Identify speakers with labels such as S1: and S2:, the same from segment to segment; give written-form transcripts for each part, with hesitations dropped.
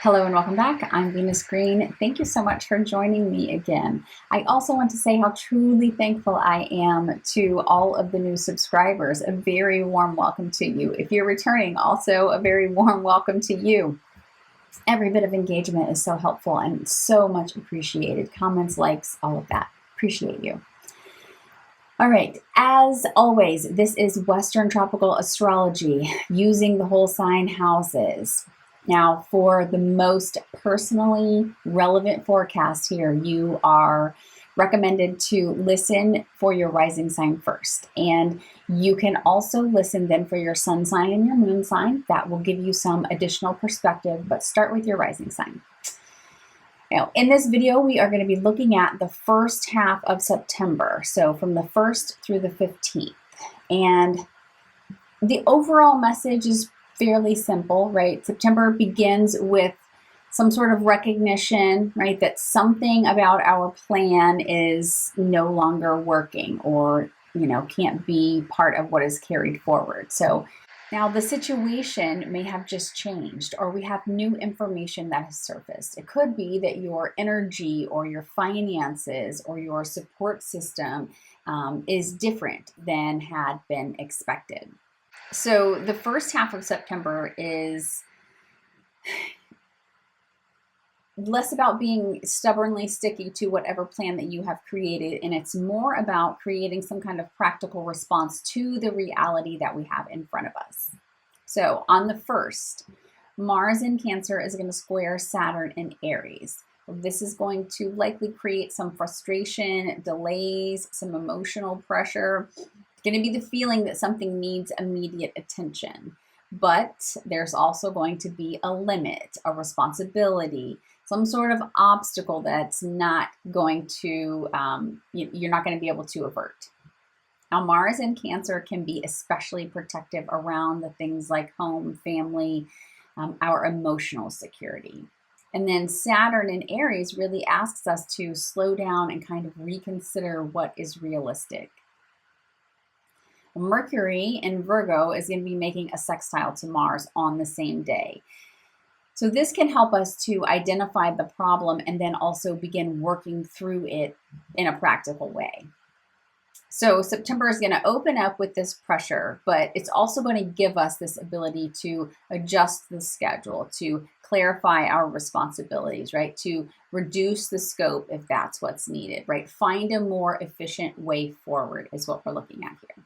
S1: Hello and welcome back. I'm Venus Green. Thank you so much for joining me again. I also want to say how truly thankful I am to all of the new subscribers. A very warm welcome to you. If you're returning, also a very warm welcome to you. Every bit of engagement is so helpful and so much appreciated. Comments, likes, all of that. Appreciate you. All right, as always, this is Western Tropical Astrology using the whole sign houses. Now, for the most personally relevant forecast here, you are recommended to listen for your rising sign first. And you can also listen then for your sun sign and your moon sign. That will give you some additional perspective, but start with your rising sign. Now, in this video, we are going to be looking at the first half of September, so from the 1st through the 15th. And the overall message is fairly simple, right? September begins with some sort of recognition, right, that something about our plan is no longer working or, can't be part of what is carried forward. So now the situation may have just changed, or we have new information that has surfaced. It could be that your energy or your finances or your support system is different than had been expected. So the first half of September is less about being stubbornly sticky to whatever plan that you have created, and it's more about creating some kind of practical response to the reality that we have in front of us. So on the 1st, Mars in Cancer is going to square Saturn in Aries. This is going to likely create some frustration, delays, some emotional pressure. It's going to be the feeling that something needs immediate attention. But there's also going to be a limit, a responsibility, some sort of obstacle that's not going to, you're not going to be able to avert. Now, Mars in Cancer can be especially protective around the things like home, family, our emotional security. And then Saturn in Aries really asks us to slow down and kind of reconsider what is realistic. Mercury in Virgo is going to be making a sextile to Mars on the same day. So this can help us to identify the problem and then also begin working through it in a practical way. So September is going to open up with this pressure, but it's also going to give us this ability to adjust the schedule, to clarify our responsibilities, right? To reduce the scope if that's what's needed, right? Find a more efficient way forward is what we're looking at here.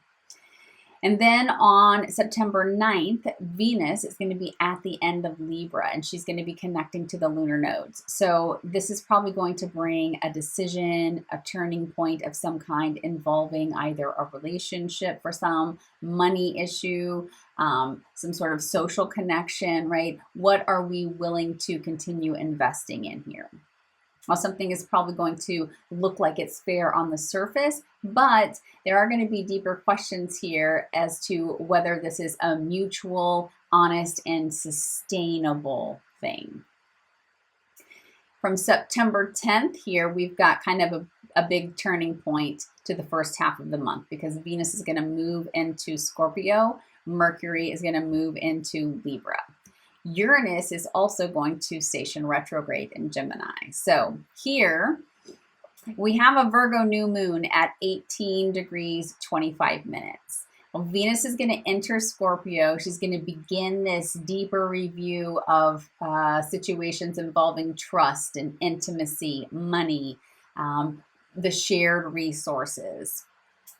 S1: And then on September 9th, Venus is going to be at the end of Libra, and she's going to be connecting to the lunar nodes. So this is probably going to bring a decision, a turning point of some kind involving either a relationship for some, money issue, some sort of social connection, right? What are we willing to continue investing in here? Well, something is probably going to look like it's fair on the surface, but there are going to be deeper questions here as to whether this is a mutual, honest, and sustainable thing. From September 10th here, we've got kind of a big turning point to the first half of the month because Venus is going to move into Scorpio, Mercury is going to move into Libra. Uranus is also going to station retrograde in Gemini. So here we have a Virgo new moon at 18 degrees 25 minutes. Well, Venus is going to enter Scorpio. She's going to begin this deeper review of situations involving trust and intimacy, money, the shared resources.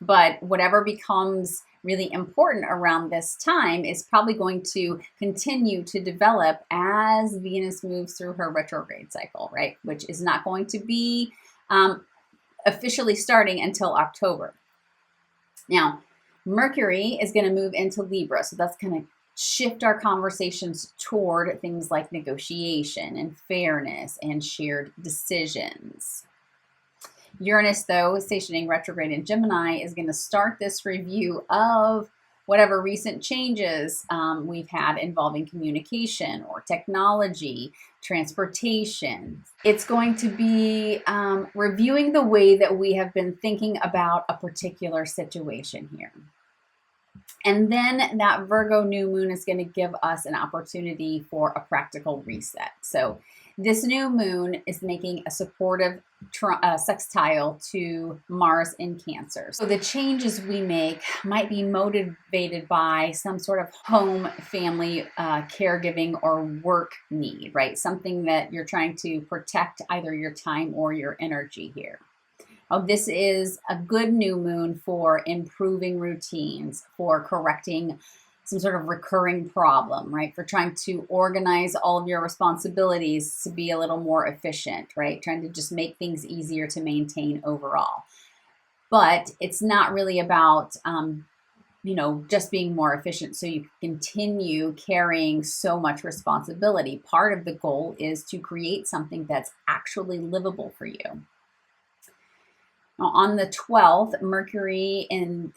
S1: But whatever becomes really important around this time is probably going to continue to develop as Venus moves through her retrograde cycle, right? Which is not going to be officially starting until October. Now, Mercury is going to move into Libra, so that's going to shift our conversations toward things like negotiation and fairness and shared decisions. Uranus, though, stationing retrograde in Gemini, is going to start this review of whatever recent changes we've had involving communication or technology, transportation. It's going to be reviewing the way that we have been thinking about a particular situation here. And then that Virgo new moon is going to give us an opportunity for a practical reset. So this new moon is making a supportive sextile to Mars in Cancer. So the changes we make might be motivated by some sort of home, family, caregiving, or work need, right? Something that you're trying to protect either your time or your energy here. Oh, this is a good new moon for improving routines, for correcting some sort of recurring problem, right? For trying to organize all of your responsibilities to be a little more efficient, right? Trying to just make things easier to maintain overall. But it's not really about, just being more efficient so you can continue carrying so much responsibility. Part of the goal is to create something that's actually livable for you. Now, on the 12th, Mercury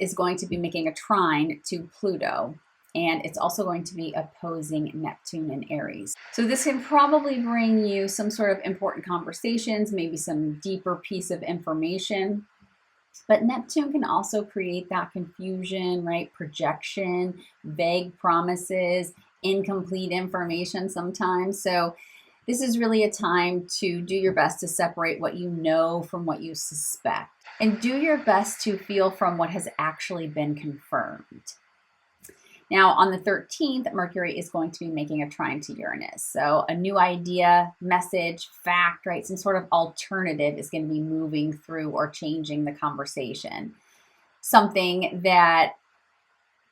S1: is going to be making a trine to Pluto, and it's also going to be opposing Neptune in Aries. So this can probably bring you some sort of important conversations, maybe some deeper piece of information. But Neptune can also create that confusion, right? Projection, vague promises, incomplete information sometimes. So this is really a time to do your best to separate what you know from what you suspect, and do your best to feel from what has actually been confirmed. Now, on the 13th, Mercury is going to be making a trine to Uranus. So a new idea, message, fact, right? Some sort of alternative is going to be moving through or changing the conversation. Something that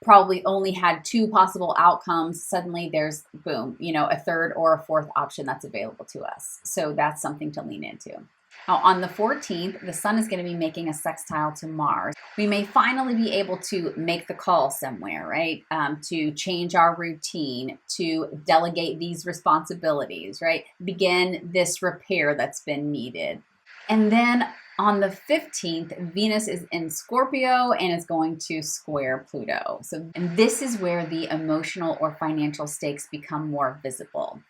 S1: probably only had two possible outcomes. Suddenly there's, boom, a third or a fourth option that's available to us. So that's something to lean into. Now, on the 14th, the sun is going to be making a sextile to Mars. We may finally be able to make the call somewhere, right? To change our routine, to delegate these responsibilities, right? Begin this repair that's been needed. And then on the 15th, Venus is in Scorpio and is going to square Pluto. And this is where the emotional or financial stakes become more visible.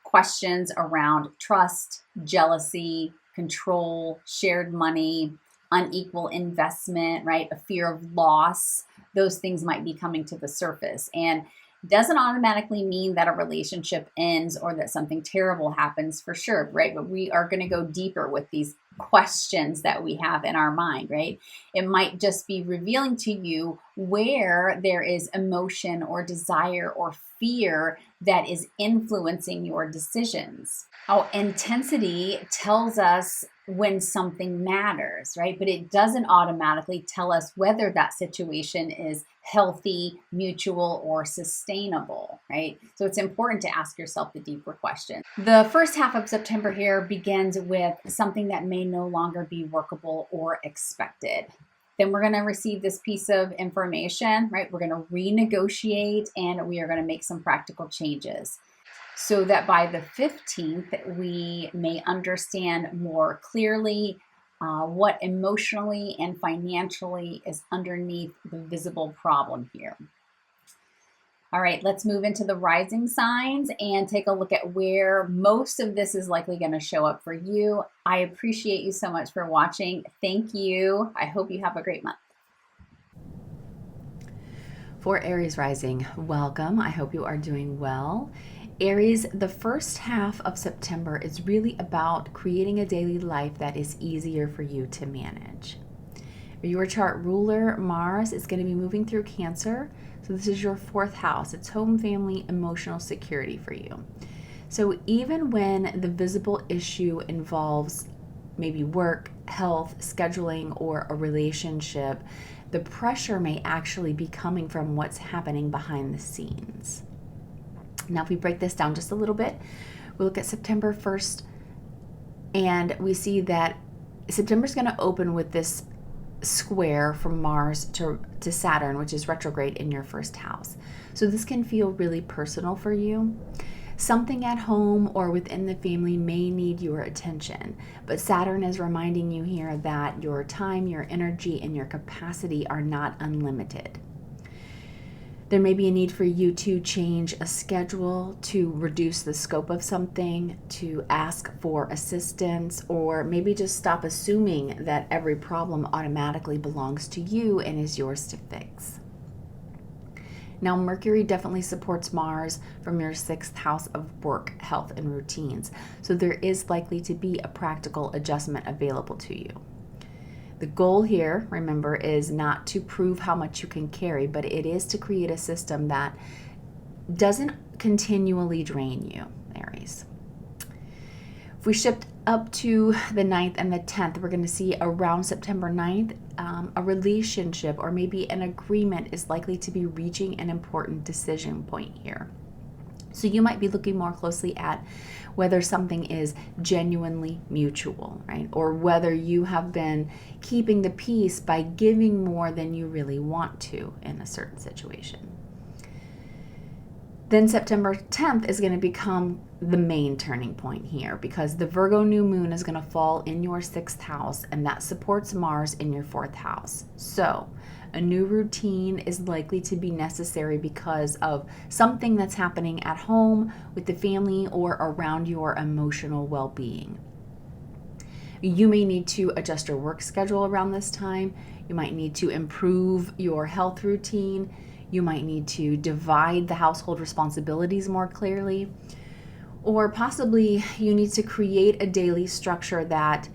S1: Questions around trust, jealousy, control, shared money, unequal investment, right? A fear of loss. Those things might be coming to the surface. And doesn't automatically mean that a relationship ends or that something terrible happens, for sure, right? But we are going to go deeper with these questions that we have in our mind, right? It might just be revealing to you where there is emotion or desire or fear that is influencing your decisions. Oh, intensity tells us when something matters, right? But it doesn't automatically tell us whether that situation is healthy, mutual, or sustainable, right? So it's important to ask yourself the deeper question. The first half of September here begins with something that may no longer be workable or expected. Then we're going to receive this piece of information, right? We're going to renegotiate and we are going to make some practical changes, so that by the 15th, we may understand more clearly what emotionally and financially is underneath the visible problem here. All right, let's move into the rising signs and take a look at where most of this is likely going to show up for you. I appreciate you so much for watching. Thank you. I hope you have a great month.
S2: For Aries Rising, welcome. I hope you are doing well. Aries, the first half of September is really about creating a daily life that is easier for you to manage. Your chart ruler, Mars, is going to be moving through Cancer. So this is your fourth house. It's home, family, emotional security for you. So even when the visible issue involves maybe work, health, scheduling, or a relationship, the pressure may actually be coming from what's happening behind the scenes. Now, if we break this down just a little bit, we look at September 1st, and we see that September is going to open with this square from Mars to Saturn, which is retrograde in your first house. So this can feel really personal for you. Something at home or within the family may need your attention, but Saturn is reminding you here that your time, your energy, and your capacity are not unlimited. There may be a need for you to change a schedule, to reduce the scope of something, to ask for assistance, or maybe just stop assuming that every problem automatically belongs to you and is yours to fix. Now, Mercury definitely supports Mars from your 6th house of work, health, and routines. So there is likely to be a practical adjustment available to you. The goal here, remember, is not to prove how much you can carry, but it is to create a system that doesn't continually drain you, Aries. If we shift up to the 9th and the 10th, we're going to see around September 9th, a relationship or maybe an agreement is likely to be reaching an important decision point here. So you might be looking more closely at whether something is genuinely mutual, right? Or whether you have been keeping the peace by giving more than you really want to in a certain situation. Then September 10th is going to become the main turning point here because the Virgo New Moon is going to fall in your 6th house, and that supports Mars in your 4th house. So a new routine is likely to be necessary because of something that's happening at home, with the family, or around your emotional well-being. You may need to adjust your work schedule around this time. You might need to improve your health routine. You might need to divide the household responsibilities more clearly. Or possibly you need to create a daily structure that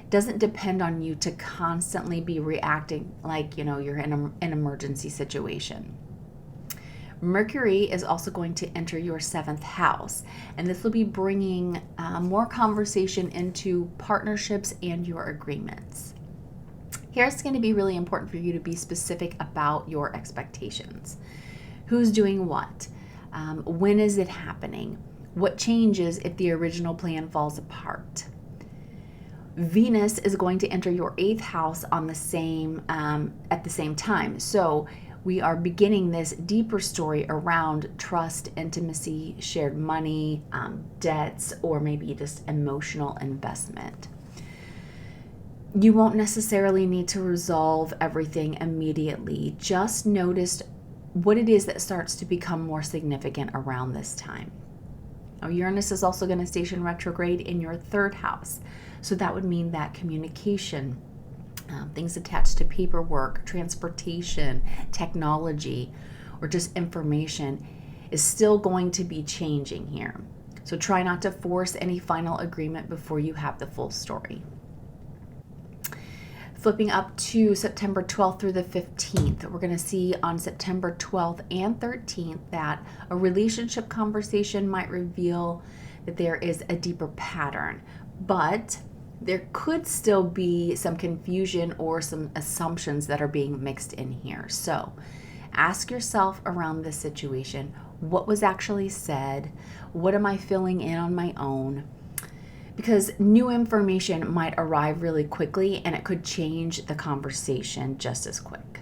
S2: doesn't depend on you to constantly be reacting like, you're in an emergency situation. Mercury is also going to enter your 7th house, and this will be bringing more conversation into partnerships and your agreements. Here it's going to be really important for you to be specific about your expectations. Who's doing what? When is it happening? What changes if the original plan falls apart? Venus is going to enter your 8th house on the same at the same time. So we are beginning this deeper story around trust, intimacy, shared money, debts, or maybe just emotional investment. You won't necessarily need to resolve everything immediately. Just notice what it is that starts to become more significant around this time. Now, Uranus is also going to station retrograde in your 3rd house. So that would mean that communication, things attached to paperwork, transportation, technology, or just information is still going to be changing here. So try not to force any final agreement before you have the full story. Flipping up to September 12th through the 15th, we're going to see on September 12th and 13th that a relationship conversation might reveal that there is a deeper pattern, but there could still be some confusion or some assumptions that are being mixed in here. So ask yourself around this situation, what was actually said? What am I filling in on my own? Because new information might arrive really quickly and it could change the conversation just as quick.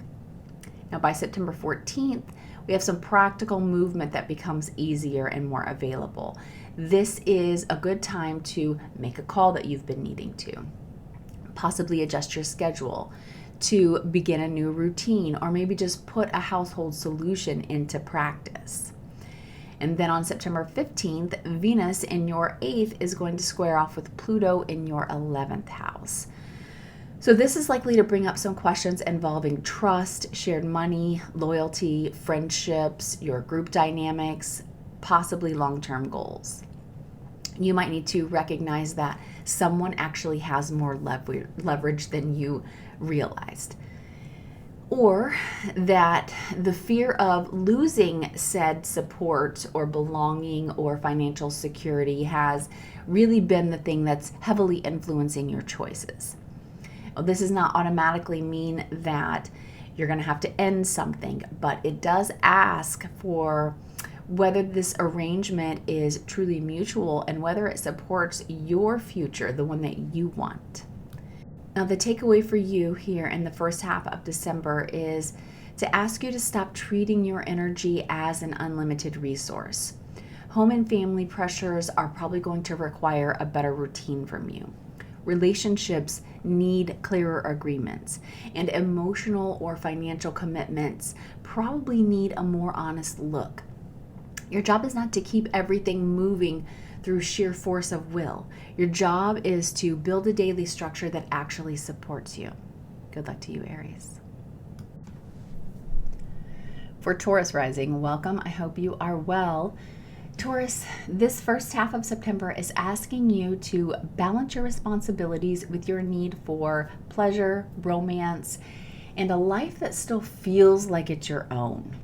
S2: Now, by September 14th, we have some practical movement that becomes easier and more available. This is a good time to make a call that you've been needing to, possibly adjust your schedule, to begin a new routine, or maybe just put a household solution into practice. And then on September 15th, Venus in your 8th is going to square off with Pluto in your 11th house. So this is likely to bring up some questions involving trust, shared money, loyalty, friendships, your group dynamics, possibly long-term goals. You might need to recognize that someone actually has more leverage than you realized, or that the fear of losing said support or belonging or financial security has really been the thing that's heavily influencing your choices. Now, this does not automatically mean that you're going to have to end something, but it does ask for whether this arrangement is truly mutual and whether it supports your future, the one that you want. Now, the takeaway for you here in the first half of December is to ask you to stop treating your energy as an unlimited resource. Home and family pressures are probably going to require a better routine from you. Relationships need clearer agreements, and emotional or financial commitments probably need a more honest look. Your job is not to keep everything moving through sheer force of will. Your job is to build a daily structure that actually supports you. Good luck to you, Aries. For Taurus Rising, welcome. I hope you are well. Taurus, this first half of September is asking you to balance your responsibilities with your need for pleasure, romance, and a life that still feels like it's your own.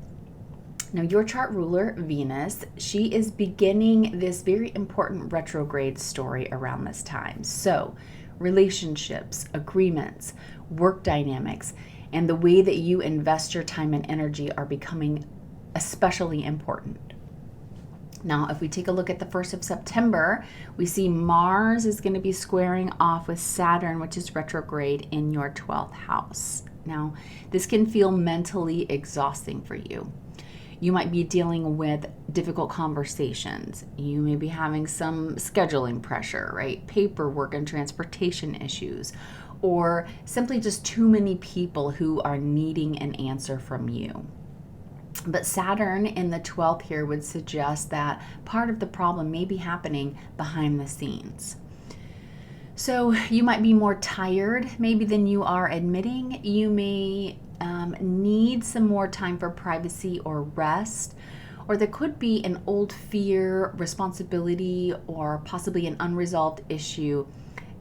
S2: Now, your chart ruler, Venus, she is beginning this very important retrograde story around this time. So, relationships, agreements, work dynamics, and the way that you invest your time and energy are becoming especially important. Now, if we take a look at the 1st of September, we see Mars is going to be squaring off with Saturn, which is retrograde in your 12th house. Now, this can feel mentally exhausting for you. You might be dealing with difficult conversations. You may be having some scheduling pressure, right? Paperwork and transportation issues, or simply just too many people who are needing an answer from you. But Saturn in the 12th here would suggest that part of the problem may be happening behind the scenes. So you might be more tired maybe than you are admitting. You may need some more time for privacy or rest, or there could be an old fear, responsibility, or possibly an unresolved issue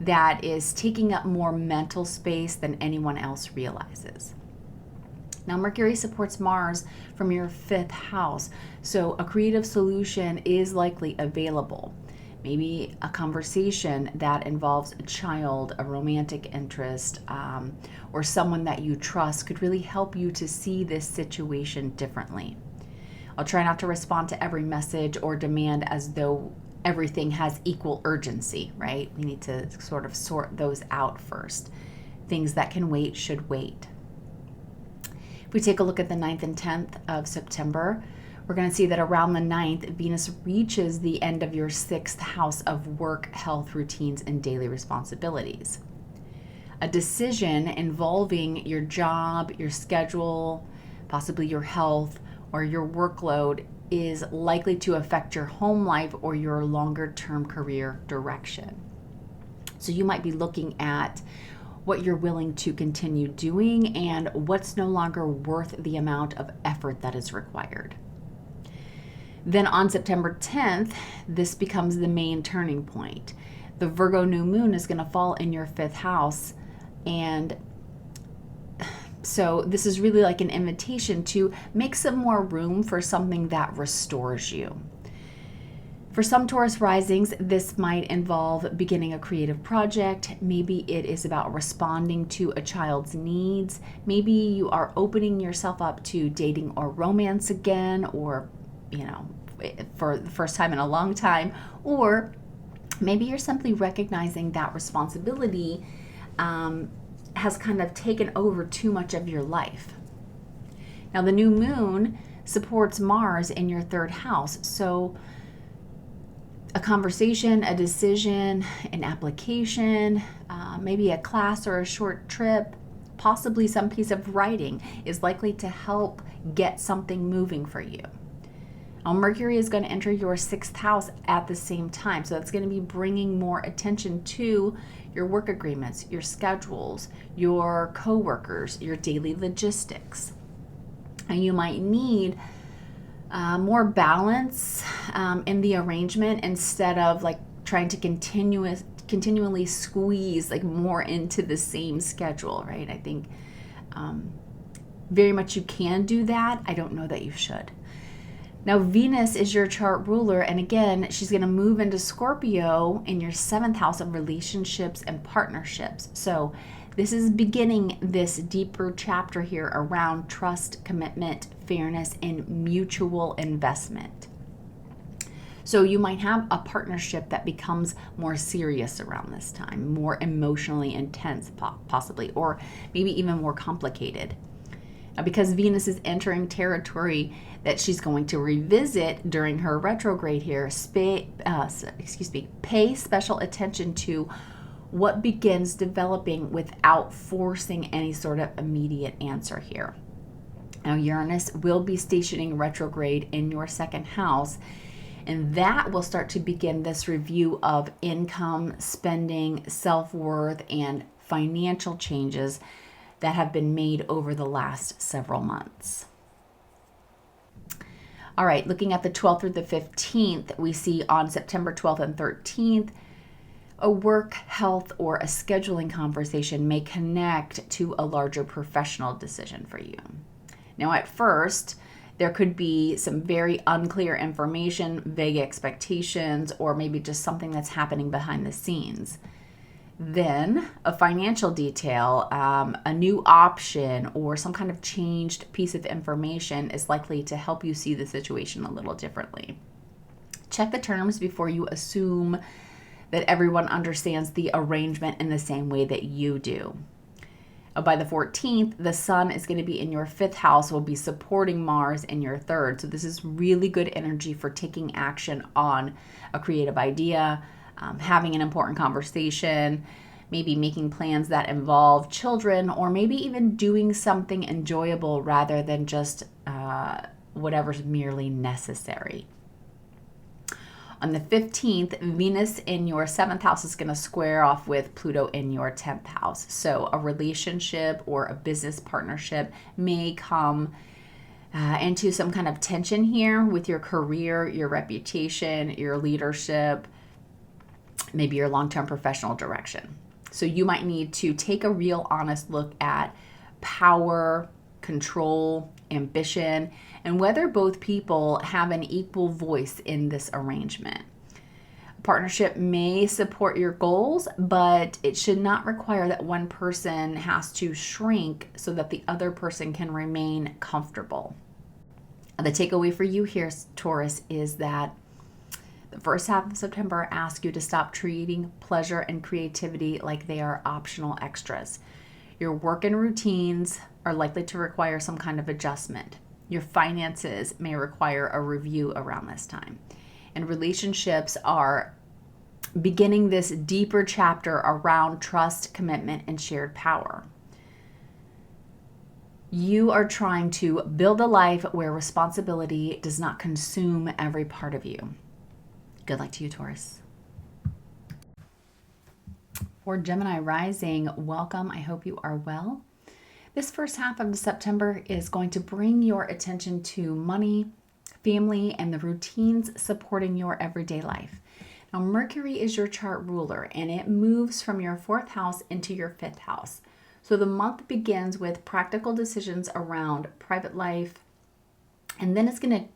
S2: that is taking up more mental space than anyone else realizes. Now, Mercury supports Mars from your 5th house, so a creative solution is likely available. Maybe a conversation that involves a child, a romantic interest, or someone that you trust could really help you to see this situation differently. I'll try not to respond to every message or demand as though everything has equal urgency, right? We need to sort of sort those out first. Things that can wait should wait. If we take a look at the 9th and 10th of September, we're going to see that around the 9th, Venus reaches the end of your 6th house of work, health, routines, and daily responsibilities. A decision involving your job, your schedule, possibly your health, or your workload is likely to affect your home life or your longer-term career direction. So you might be looking at what you're willing to continue doing and what's no longer worth the amount of effort that is required. Then on September 10th, this becomes the main turning point. The Virgo New Moon is going to fall in your 5th house, and so this is really like an invitation to make some more room for something that restores you. For some Taurus risings, this might involve beginning a creative project. Maybe it is about responding to a child's needs. Maybe you are opening yourself up to dating or romance again, or for the first time in a long time, or maybe you're simply recognizing that responsibility has kind of taken over too much of your life. Now, the new moon supports Mars in your 3rd house, so a conversation, a decision, an application, maybe a class or a short trip, possibly some piece of writing is likely to help get something moving for you. Now, Mercury is going to enter your 6th house at the same time. So that's going to be bringing more attention to your work agreements, your schedules, your coworkers, your daily logistics. And you might need more balance in the arrangement instead of like trying to continually squeeze like more into the same schedule, right? I think very much you can do that. I don't know that you should. Now, Venus is your chart ruler, and again, she's going to move into Scorpio in your 7th house of relationships and partnerships. So this is beginning this deeper chapter here around trust, commitment, fairness, and mutual investment. So you might have a partnership that becomes more serious around this time, more emotionally intense possibly, or maybe even more complicated. Because Venus is entering territory that she's going to revisit during her retrograde here, pay special attention to what begins developing without forcing any sort of immediate answer here. Now, Uranus will be stationing retrograde in your 2nd house, and that will start to begin this review of income, spending, self-worth, and financial changes that have been made over the last several months. All right, looking at the 12th through the 15th, we see on September 12th and 13th, a work, health, or a scheduling conversation may connect to a larger professional decision for you. Now, at first, there could be some very unclear information, vague expectations, or maybe just something that's happening behind the scenes. Then a financial detail, a new option, or some kind of changed piece of information is likely to help you see the situation a little differently. Check the terms before you assume that everyone understands the arrangement in the same way that you do. By the 14th, the sun is going to be in your 5th house, will be supporting Mars in your 3rd. So this is really good energy for taking action on a creative idea, having an important conversation, maybe making plans that involve children, or maybe even doing something enjoyable rather than just whatever's merely necessary. On the 15th, Venus in your 7th house is going to square off with Pluto in your 10th house. So a relationship or a business partnership may come into some kind of tension here with your career, your reputation, your leadership, maybe your long-term professional direction. So you might need to take a real honest look at power, control, ambition, and whether both people have an equal voice in this arrangement. A partnership may support your goals, but it should not require that one person has to shrink so that the other person can remain comfortable. The takeaway for you here, Taurus, is that the first half of September asks you to stop treating pleasure and creativity like they are optional extras. Your work and routines are likely to require some kind of adjustment. Your finances may require a review around this time. And relationships are beginning this deeper chapter around trust, commitment, and shared power. You are trying to build a life where responsibility does not consume every part of you. Good luck to you, Taurus. For Gemini Rising, welcome. I hope you are well. This first half of September is going to bring your attention to money, family, and the routines supporting your everyday life. Now, Mercury is your chart ruler, and it moves from your 4th house into your 5th house. So the month begins with practical decisions around private life, and then it's going to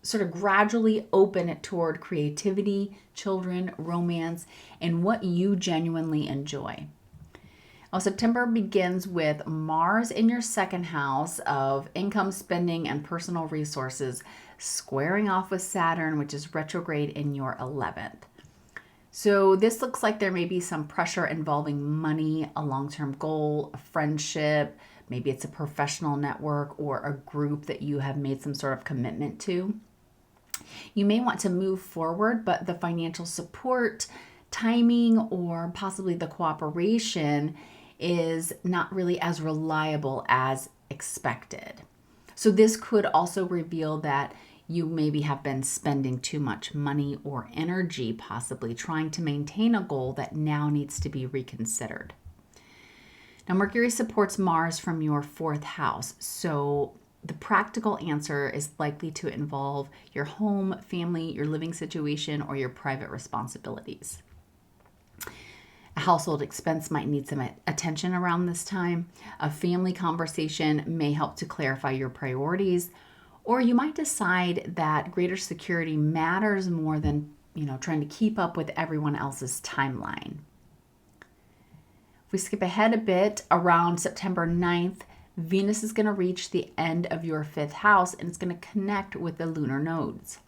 S2: sort of gradually open it toward creativity, children, romance, and what you genuinely enjoy. Now, September begins with Mars in your 2nd house of income, spending, and personal resources, squaring off with Saturn, which is retrograde in your 11th. So this looks like there may be some pressure involving money, a long-term goal, a friendship, maybe it's a professional network or a group that you have made some sort of commitment to. You may want to move forward, but the financial support, timing, or possibly the cooperation is not really as reliable as expected. So this could also reveal that you maybe have been spending too much money or energy, possibly trying to maintain a goal that now needs to be reconsidered. Now, Mercury supports Mars from your 4th house, so the practical answer is likely to involve your home, family, your living situation, or your private responsibilities. A household expense might need some attention around this time. A family conversation may help to clarify your priorities, or you might decide that greater security matters more than, trying to keep up with everyone else's timeline. If we skip ahead a bit, around September 9th, Venus is going to reach the end of your 5th house and it's going to connect with the lunar nodes.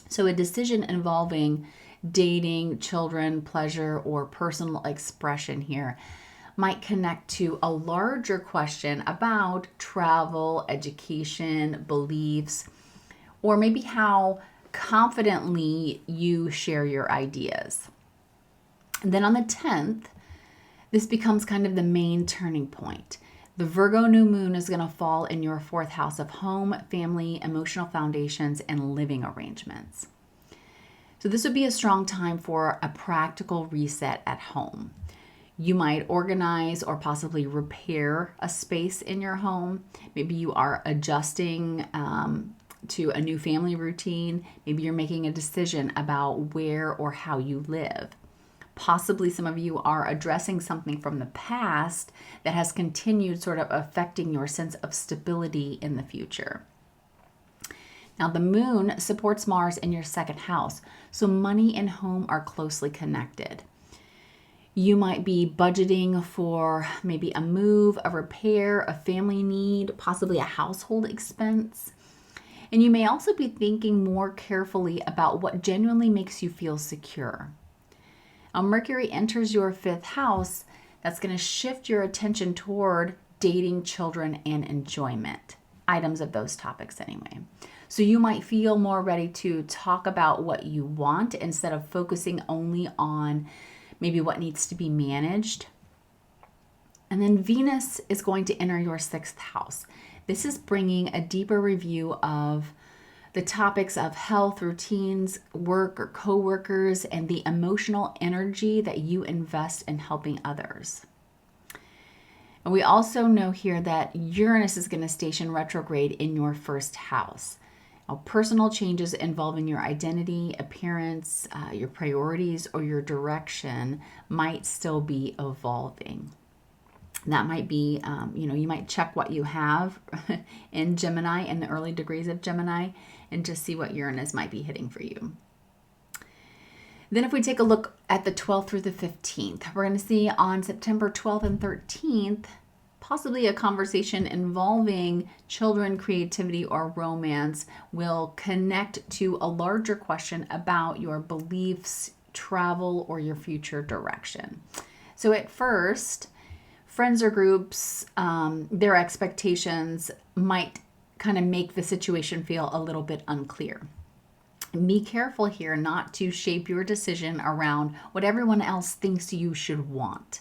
S2: So a decision involving dating, children, pleasure, or personal expression here might connect to a larger question about travel, education, beliefs, or maybe how confidently you share your ideas. And then on the 10th, this becomes kind of the main turning point. The Virgo New Moon is going to fall in your 4th house of home, family, emotional foundations, and living arrangements. So this would be a strong time for a practical reset at home. You might organize or possibly repair a space in your home. Maybe you are adjusting to a new family routine. Maybe you're making a decision about where or how you live. Possibly some of you are addressing something from the past that has continued sort of affecting your sense of stability in the future. Now, the moon supports Mars in your second house, so money and home are closely connected. You might be budgeting for maybe a move, a repair, a family need, possibly a household expense. And you may also be thinking more carefully about what genuinely makes you feel secure. Now, Mercury enters your fifth house. That's going to shift your attention toward dating, children, and enjoyment. Items of those topics anyway. So you might feel more ready to talk about what you want instead of focusing only on maybe what needs to be managed. And then Venus is going to enter your sixth house. This is bringing a deeper review of the topics of health, routines, work or coworkers, and the emotional energy that you invest in helping others. And we also know here that Uranus is going to station retrograde in your first house. Now, personal changes involving your identity, appearance, your priorities, or your direction might still be evolving. That might be, you might check what you have in Gemini, in the early degrees of Gemini, and just see what Uranus might be hitting for you. Then if we take a look at the 12th through the 15th, we're going to see on September 12th and 13th, possibly a conversation involving children, creativity, or romance will connect to a larger question about your beliefs, travel, or your future direction. So at first, friends or groups, their expectations might kind of make the situation feel a little bit unclear. Be careful here not to shape your decision around what everyone else thinks you should want.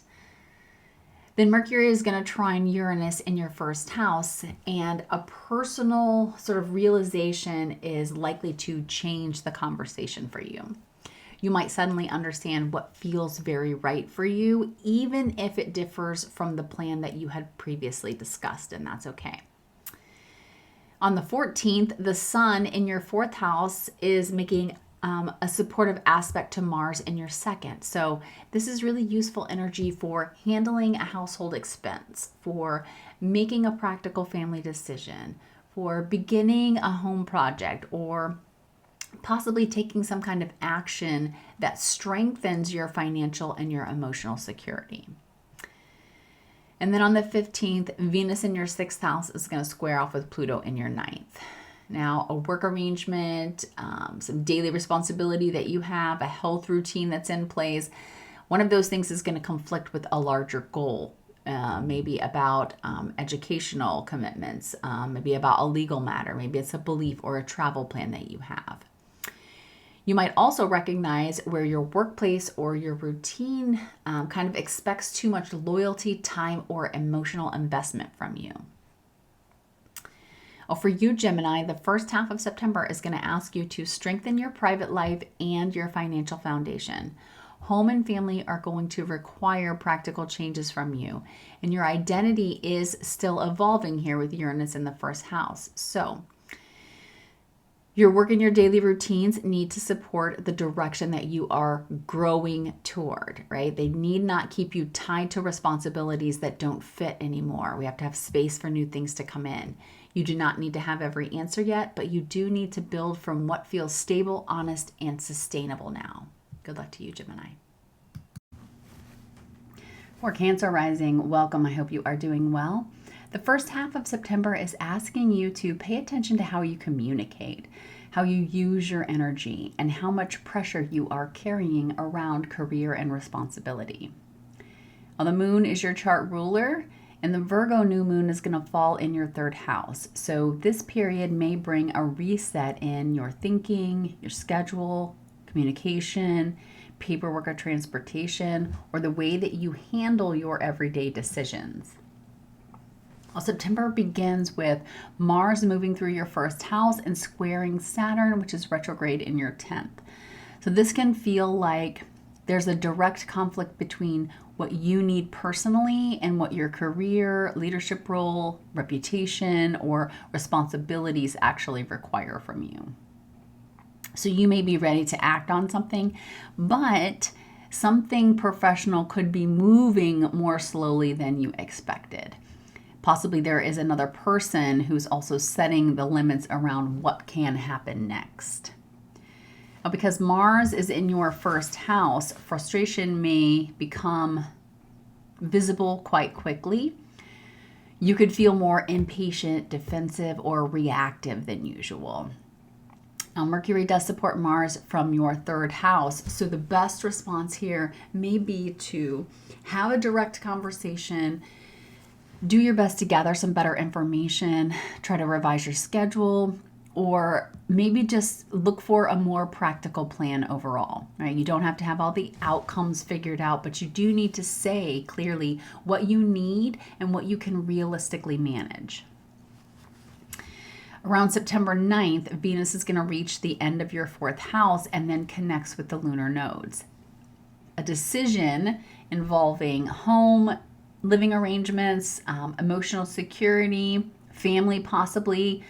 S2: Then Mercury is going to trine Uranus in your first house, and a personal sort of realization is likely to change the conversation for you. You might suddenly understand what feels very right for you, even if it differs from the plan that you had previously discussed, and that's okay. On the 14th, the sun in your fourth house is making a supportive aspect to Mars in your second. So this is really useful energy for handling a household expense, for making a practical family decision, for beginning a home project, or possibly taking some kind of action that strengthens your financial and your emotional security. And then on the 15th, Venus in your sixth house is going to square off with Pluto in your ninth. Now, a work arrangement, some daily responsibility that you have, a health routine that's in place, one of those things is going to conflict with a larger goal, maybe about educational commitments, maybe about a legal matter, maybe it's a belief or a travel plan that you have. You might also recognize where your workplace or your routine kind of expects too much loyalty, time, or emotional investment from you. Well, for you, Gemini, the first half of September is going to ask you to strengthen your private life and your financial foundation. Home and family are going to require practical changes from you, and your identity is still evolving here with Uranus in the first house. So your work and your daily routines need to support the direction that you are growing toward, right? They need not keep you tied to responsibilities that don't fit anymore. We have to have space for new things to come in. You do not need to have every answer yet, but you do need to build from what feels stable, honest, and sustainable now. Good luck to you, Gemini. For Cancer Rising, welcome. I hope you are doing well. The first half of September is asking you to pay attention to how you communicate, how you use your energy, and how much pressure you are carrying around career and responsibility. Well, the moon is your chart ruler, and the Virgo New Moon is going to fall in your third house. So this period may bring a reset in your thinking, your schedule, communication, paperwork or transportation, or the way that you handle your everyday decisions. Well, September begins with Mars moving through your first house and squaring Saturn, which is retrograde in your 10th. So this can feel like There's a direct conflict between what you need personally and what your career, leadership role, reputation, or responsibilities actually require from you. So you may be ready to act on something, but something professional could be moving more slowly than you expected. Possibly there is another person who's also setting the limits around what can happen next. Now, because Mars is in your first house, frustration may become visible quite quickly. You could feel more impatient, defensive, or reactive than usual. Now, Mercury does support Mars from your third house, so the best response here may be to have a direct conversation, do your best to gather some better information, try to revise your schedule, or maybe just look for a more practical plan overall, right? You don't have to have all the outcomes figured out, but you do need to say clearly what you need and what you can realistically manage. Around September 9th, Venus is going to reach the end of your fourth house and then connects with the lunar nodes. A decision involving home, living arrangements, emotional security, family possibly,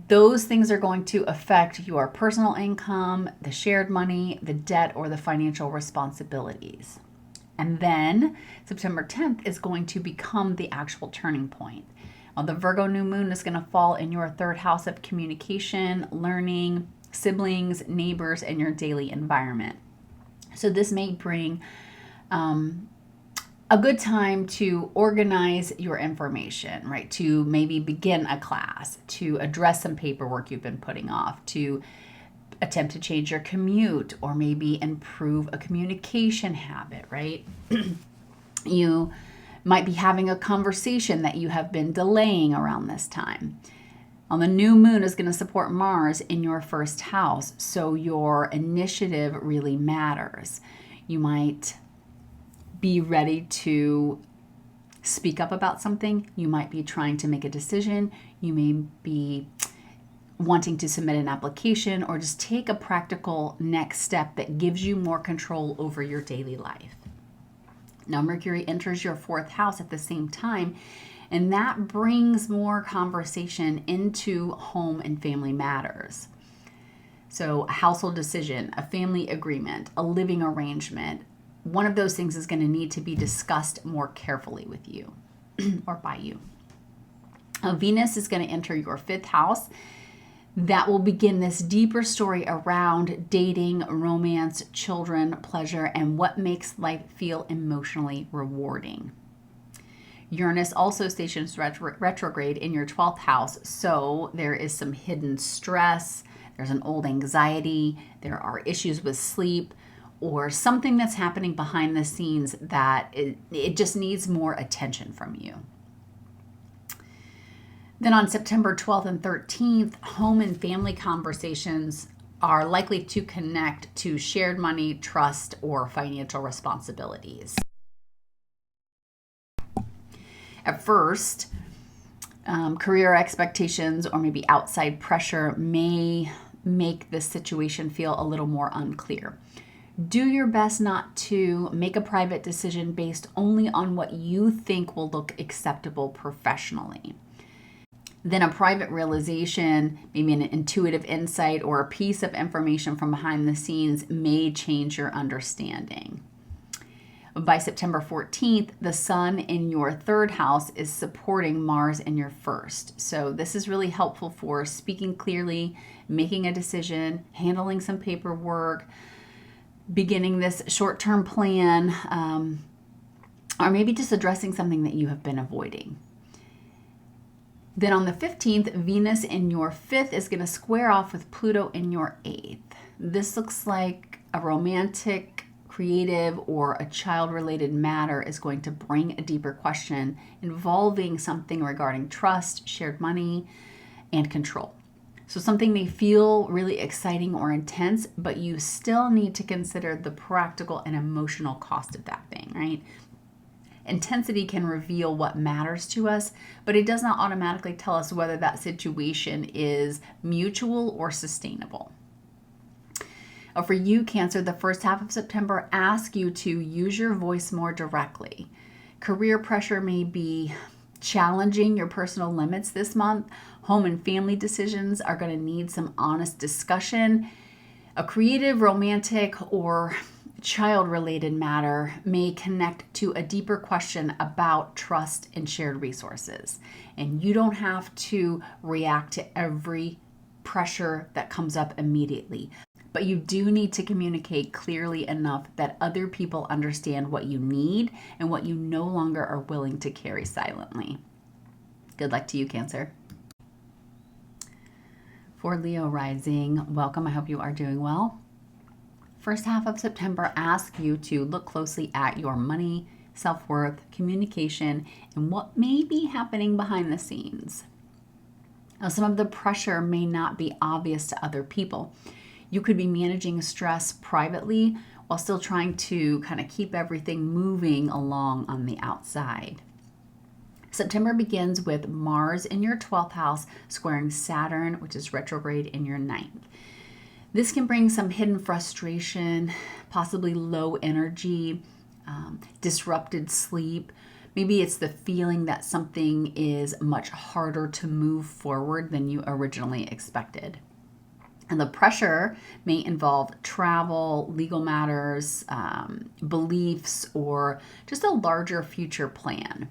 S2: those things are going to affect your personal income, the shared money, the debt, or the financial responsibilities. And then September 10th is going to become the actual turning point. The Virgo New Moon is going to fall in your third house of communication, learning, siblings, neighbors, and your daily environment. So this may bring a good time to organize your information, right? To maybe begin a class, to address some paperwork you've been putting off, to attempt to change your commute, or maybe improve a communication habit, right? You might be having a conversation that you have been delaying around this time. The new moon is going to support Mars in your first house, so your initiative really matters. You might be ready to speak up about something. You might be trying to make a decision. You may be wanting to submit an application or just take a practical next step that gives you more control over your daily life. Now, Mercury enters your fourth house at the same time, and that brings more conversation into home and family matters. So a household decision, a family agreement, a living arrangement, one of those things is going to need to be discussed more carefully with you or by you. Venus is going to enter your fifth house. That will begin this deeper story around dating, romance, children, pleasure, and what makes life feel emotionally rewarding. Uranus also stations retrograde in your 12th house, so there is some hidden stress, there's an old anxiety, there are issues with sleep, or something that's happening behind the scenes that it just needs more attention from you. Then on September 12th and 13th, home and family conversations are likely to connect to shared money, trust, or financial responsibilities. At first, career expectations or maybe outside pressure may make this situation feel a little more unclear. Do your best not to make a private decision based only on what you think will look acceptable professionally. Then a private realization, maybe an intuitive insight or a piece of information from behind the scenes may change your understanding. By September 14th, the sun in your third house is supporting Mars in your first. So this is really helpful for speaking clearly, making a decision, handling some paperwork, beginning this short-term plan, or maybe just addressing something that you have been avoiding. Then on the 15th, Venus in your fifth is going to square off with Pluto in your eighth. This looks like a romantic, creative, or a child-related matter is going to bring a deeper question involving something regarding trust, shared money, and control. So something may feel really exciting or intense, but you still need to consider the practical and emotional cost of that thing, right? Intensity can reveal what matters to us, but it does not automatically tell us whether that situation is mutual or sustainable. For you, Cancer, the first half of September asks you to use your voice more directly. Career pressure may be challenging your personal limits this month. Home and family decisions are going to need some honest discussion. A creative, romantic, or child-related matter may connect to a deeper question about trust and shared resources. And you don't have to react to every pressure that comes up immediately. But you do need to communicate clearly enough that other people understand what you need and what you no longer are willing to carry silently. Good luck to you, Cancer. For Leo Rising, welcome. I hope you are doing well. First half of September asks you to look closely at your money, self-worth, communication, and what may be happening behind the scenes. Now, some of the pressure may not be obvious to other people. You could be managing stress privately while still trying to kind of keep everything moving along on the outside. September begins with Mars in your 12th house squaring Saturn, which is retrograde, in your 9th. This can bring some hidden frustration, possibly low energy, disrupted sleep. Maybe it's the feeling that something is much harder to move forward than you originally expected. And the pressure may involve travel, legal matters, beliefs, or just a larger future plan.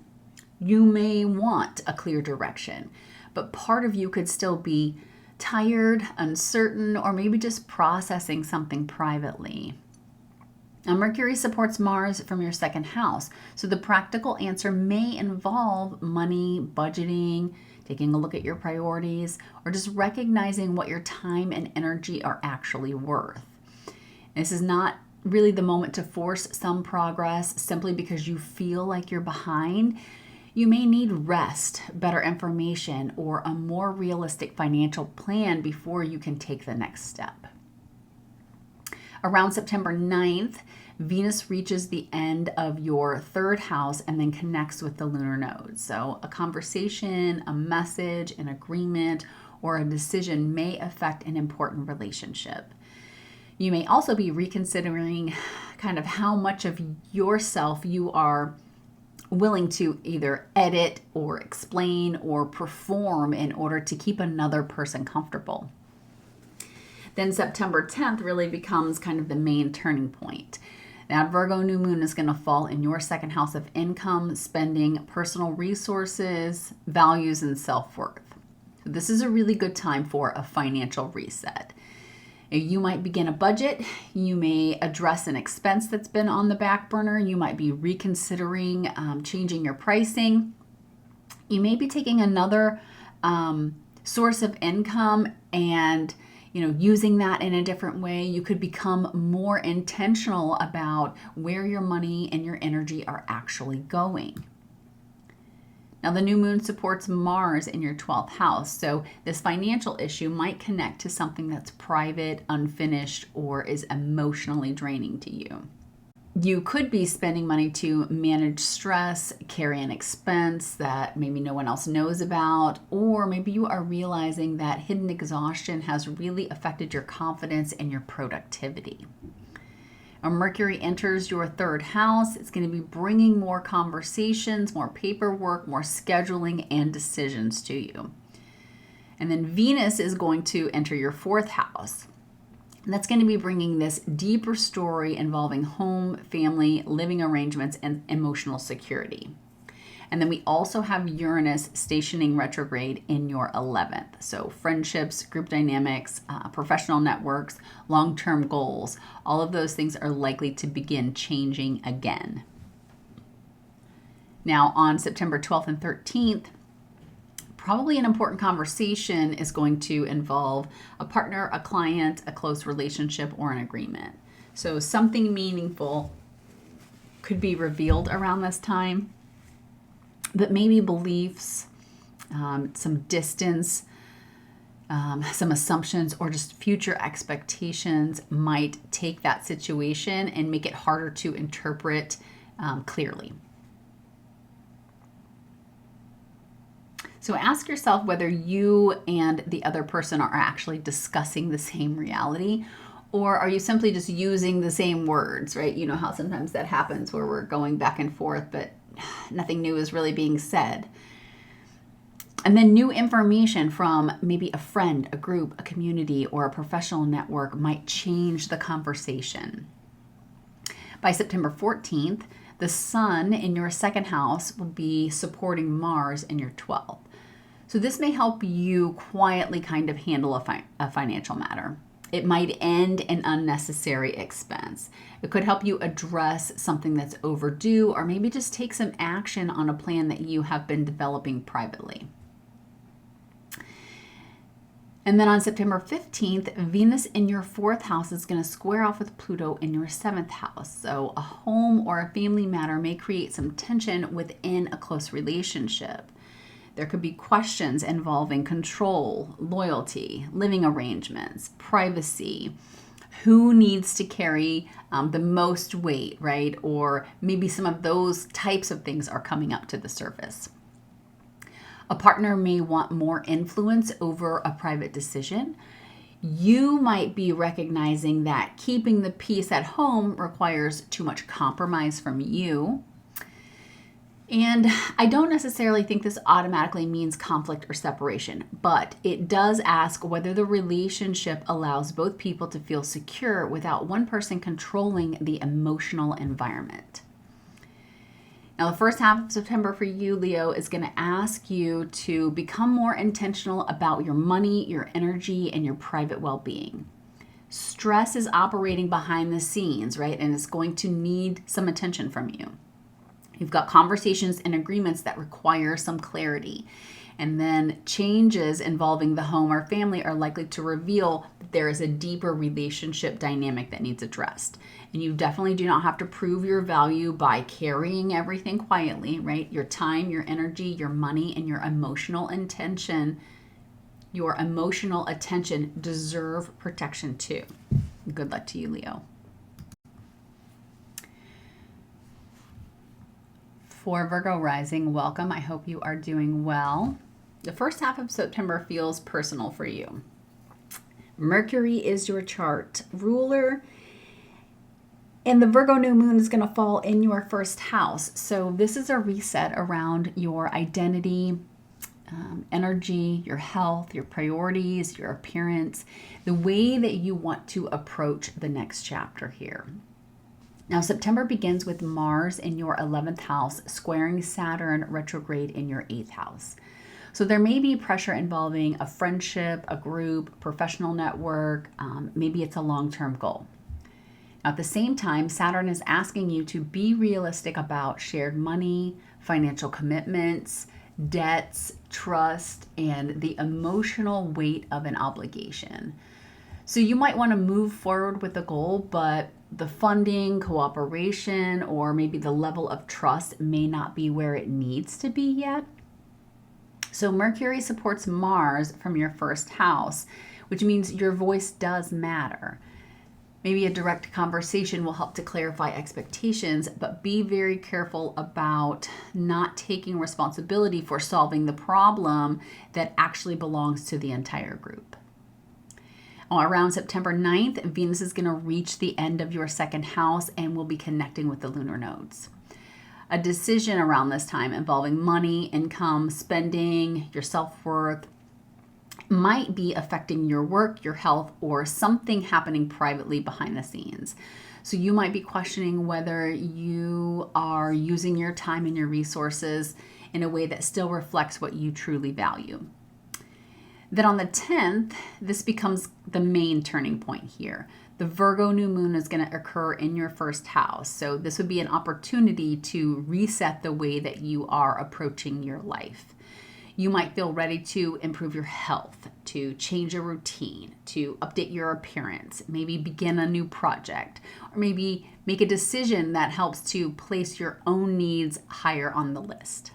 S2: You may want a clear direction, but part of you could still be tired, uncertain, or maybe just processing something privately. Now, Mercury supports Mars from your 2nd house, so the practical answer may involve money, budgeting, taking a look at your priorities, or just recognizing what your time and energy are actually worth. This is not really the moment to force some progress simply because you feel like you're behind. You may need rest, better information, or a more realistic financial plan before you can take the next step. Around September 9th, Venus reaches the end of your 3rd house and then connects with the lunar nodes. So a conversation, a message, an agreement, or a decision may affect an important relationship. You may also be reconsidering kind of how much of yourself you are willing to either edit or explain or perform in order to keep another person comfortable. Then September 10th really becomes kind of the main turning point. Now, Virgo New Moon is going to fall in your 2nd house of income, spending, personal resources, values, and self-worth. So this is a really good time for a financial reset. You might begin a budget. You may address an expense that's been on the back burner. You might be reconsidering changing your pricing. You may be taking another source of income and using that in a different way. You could become more intentional about where your money and your energy are actually going. Now, the new moon supports Mars in your 12th house, so this financial issue might connect to something that's private, unfinished, or is emotionally draining to you. You could be spending money to manage stress, carry an expense that maybe no one else knows about, or maybe you are realizing that hidden exhaustion has really affected your confidence and your productivity. Mercury enters your 3rd house. It's going to be bringing more conversations, more paperwork, more scheduling, and decisions to you. And then Venus is going to enter your 4th house. And that's going to be bringing this deeper story involving home, family, living arrangements, and emotional security. And then we also have Uranus stationing retrograde in your 11th. So friendships, group dynamics, professional networks, long-term goals, all of those things are likely to begin changing again. Now on September 12th and 13th, probably an important conversation is going to involve a partner, a client, a close relationship, or an agreement. So something meaningful could be revealed around this time. But maybe beliefs, some distance, some assumptions, or just future expectations might take that situation and make it harder to interpret clearly. So ask yourself whether you and the other person are actually discussing the same reality,
S1: Or are you simply just using the same words, right? You know how sometimes that happens where we're going back and forth, but nothing new is really being said. And then new information from maybe a friend, a group, a community, or a professional network might change the conversation. By September 14th, the sun in your second house will be supporting Mars in your 12th. So this may help you quietly kind of handle a financial matter. It might end an unnecessary expense. It could help you address something that's overdue, or maybe just take some action on a plan that you have been developing privately. And then on September 15th, Venus in your 4th house is going to square off with Pluto in your 7th house. So a home or a family matter may create some tension within a close relationship. There could be questions involving control, loyalty, living arrangements, privacy, who needs to carry the most weight, right? Or maybe some of those types of things are coming up to the surface. A partner may want more influence over a private decision. You might be recognizing that keeping the peace at home requires too much compromise from you. And I don't necessarily think this automatically means conflict or separation, but it does ask whether the relationship allows both people to feel secure without one person controlling the emotional environment. Now, the first half of September for you, Leo, is going to ask you to become more intentional about your money, your energy, and your private well-being. Stress is operating behind the scenes, right? And it's going to need some attention from you. You've got conversations and agreements that require some clarity. And then changes involving the home or family are likely to reveal that there is a deeper relationship dynamic that needs addressed. And you definitely do not have to prove your value by carrying everything quietly, right? Your time, your energy, your money, and your emotional attention deserve protection too. Good luck to you, Leo. For Virgo Rising, welcome. I hope you are doing well. The first half of September feels personal for you. Mercury is your chart ruler, and the Virgo New Moon is going to fall in your first house. So this is a reset around your identity, energy, your health, your priorities, your appearance, the way that you want to approach the next chapter here. Now, September begins with Mars in your 11th house, squaring Saturn retrograde in your 8th house. So there may be pressure involving a friendship, a group, professional network, maybe it's a long-term goal. Now, at the same time, Saturn is asking you to be realistic about shared money, financial commitments, debts, trust, and the emotional weight of an obligation. So you might want to move forward with the goal, but the funding, cooperation, or maybe the level of trust may not be where it needs to be yet. So Mercury supports Mars from your first house, which means your voice does matter. Maybe a direct conversation will help to clarify expectations, but be very careful about not taking responsibility for solving the problem that actually belongs to the entire group. Around September 9th, Venus is going to reach the end of your second house and will be connecting with the lunar nodes. A decision around this time involving money, income, spending, your self-worth might be affecting your work, your health, or something happening privately behind the scenes. So you might be questioning whether you are using your time and your resources in a way that still reflects what you truly value. Then on the 10th, this becomes the main turning point here. The Virgo New Moon is going to occur in your first house. So this would be an opportunity to reset the way that you are approaching your life. You might feel ready to improve your health, to change a routine, to update your appearance, maybe begin a new project, or maybe make a decision that helps to place your own needs higher on the list.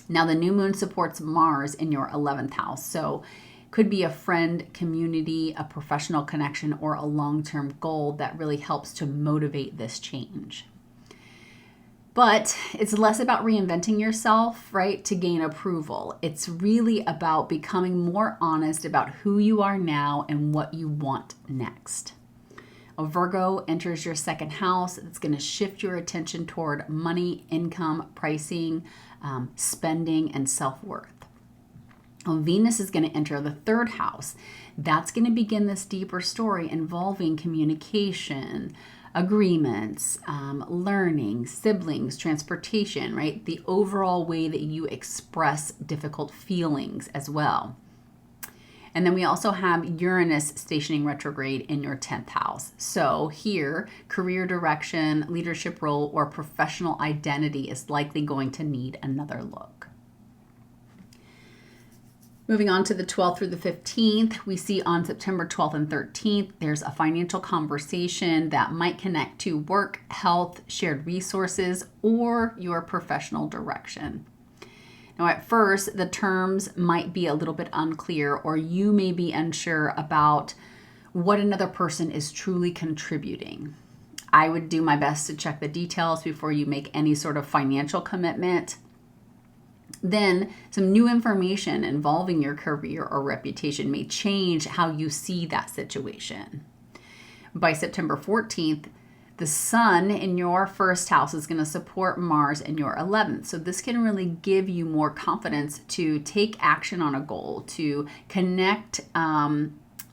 S1: Now, the new moon supports Mars in your 11th house, so could be a friend, community, a professional connection, or a long-term goal that really helps to motivate this change. But it's less about reinventing yourself, right, to gain approval. It's really about becoming more honest about who you are now and what you want next. A Virgo enters your second house. It's going to shift your attention toward money, income, pricing, spending, and self-worth. Venus is going to enter the third house. That's going to begin this deeper story involving communication, agreements, learning, siblings, transportation, right? The overall way that you express difficult feelings as well. And then we also have Uranus stationing retrograde in your 10th house. So here, career direction, leadership role, or professional identity is likely going to need another look. Moving on to the 12th through the 15th, we see on September 12th and 13th, there's a financial conversation that might connect to work, health, shared resources, or your professional direction. Now, at first, the terms might be a little bit unclear, or you may be unsure about what another person is truly contributing. I would do my best to check the details before you make any sort of financial commitment. Then, some new information involving your career or reputation may change how you see that situation. By September 14th, the sun in your first house is going to support Mars in your 11th. So this can really give you more confidence to take action on a goal, to connect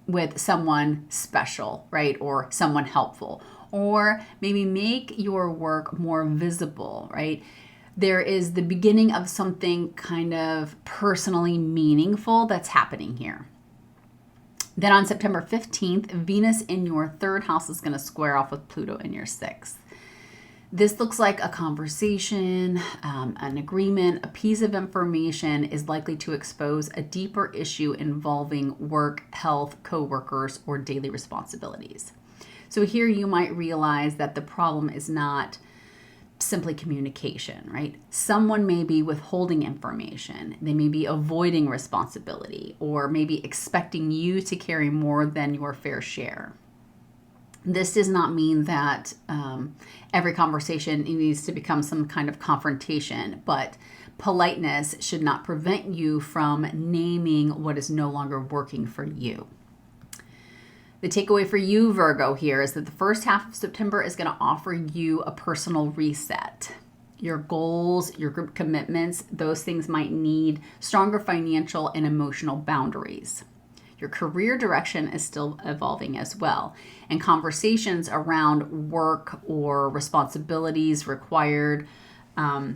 S1: with someone special, right? Or someone helpful, or maybe make your work more visible, right? There is the beginning of something kind of personally meaningful that's happening here. Then on September 15th, Venus in your third house is going to square off with Pluto in your sixth. This looks like a conversation, an agreement, a piece of information is likely to expose a deeper issue involving work, health, coworkers, or daily responsibilities. So here you might realize that the problem is not simply communication, right? Someone may be withholding information. They may be avoiding responsibility, or maybe expecting you to carry more than your fair share. This does not mean that every conversation needs to become some kind of confrontation, but politeness should not prevent you from naming what is no longer working for you. The takeaway for you, Virgo, here is that the first half of September is going to offer you a personal reset. Your goals, your group commitments, those things might need stronger financial and emotional boundaries. Your career direction is still evolving as well. And conversations around work or responsibilities required are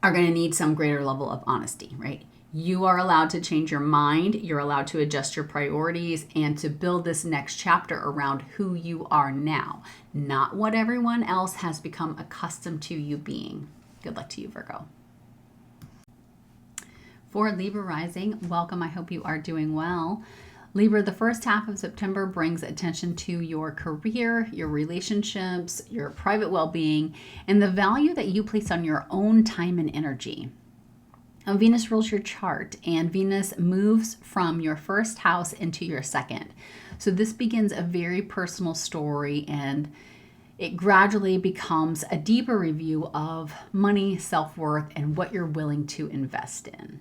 S1: going to need some greater level of honesty, right? You are allowed to change your mind. You're allowed to adjust your priorities and to build this next chapter around who you are now, not what everyone else has become accustomed to you being. Good luck to you, Virgo. For Libra Rising, welcome. I hope you are doing well. Libra, the first half of September brings attention to your career, your relationships, your private well-being, and the value that you place on your own time and energy. Now, Venus rules your chart, and Venus moves from your first house into your second. So this begins a very personal story, and it gradually becomes a deeper review of money, self-worth, and what you're willing to invest in.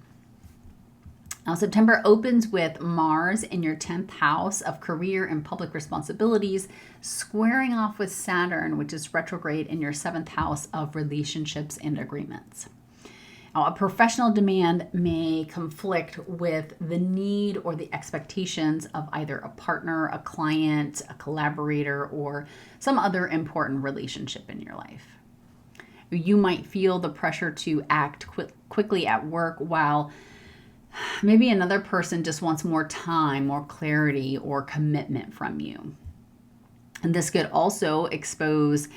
S1: Now, September opens with Mars in your 10th house of career and public responsibilities, squaring off with Saturn, which is retrograde in your 7th house of relationships and agreements. Now, a professional demand may conflict with the need or the expectations of either a partner, a client, a collaborator, or some other important relationship in your life. You might feel the pressure to act quickly at work while maybe another person just wants more time, more clarity, or commitment from you. And this could also expose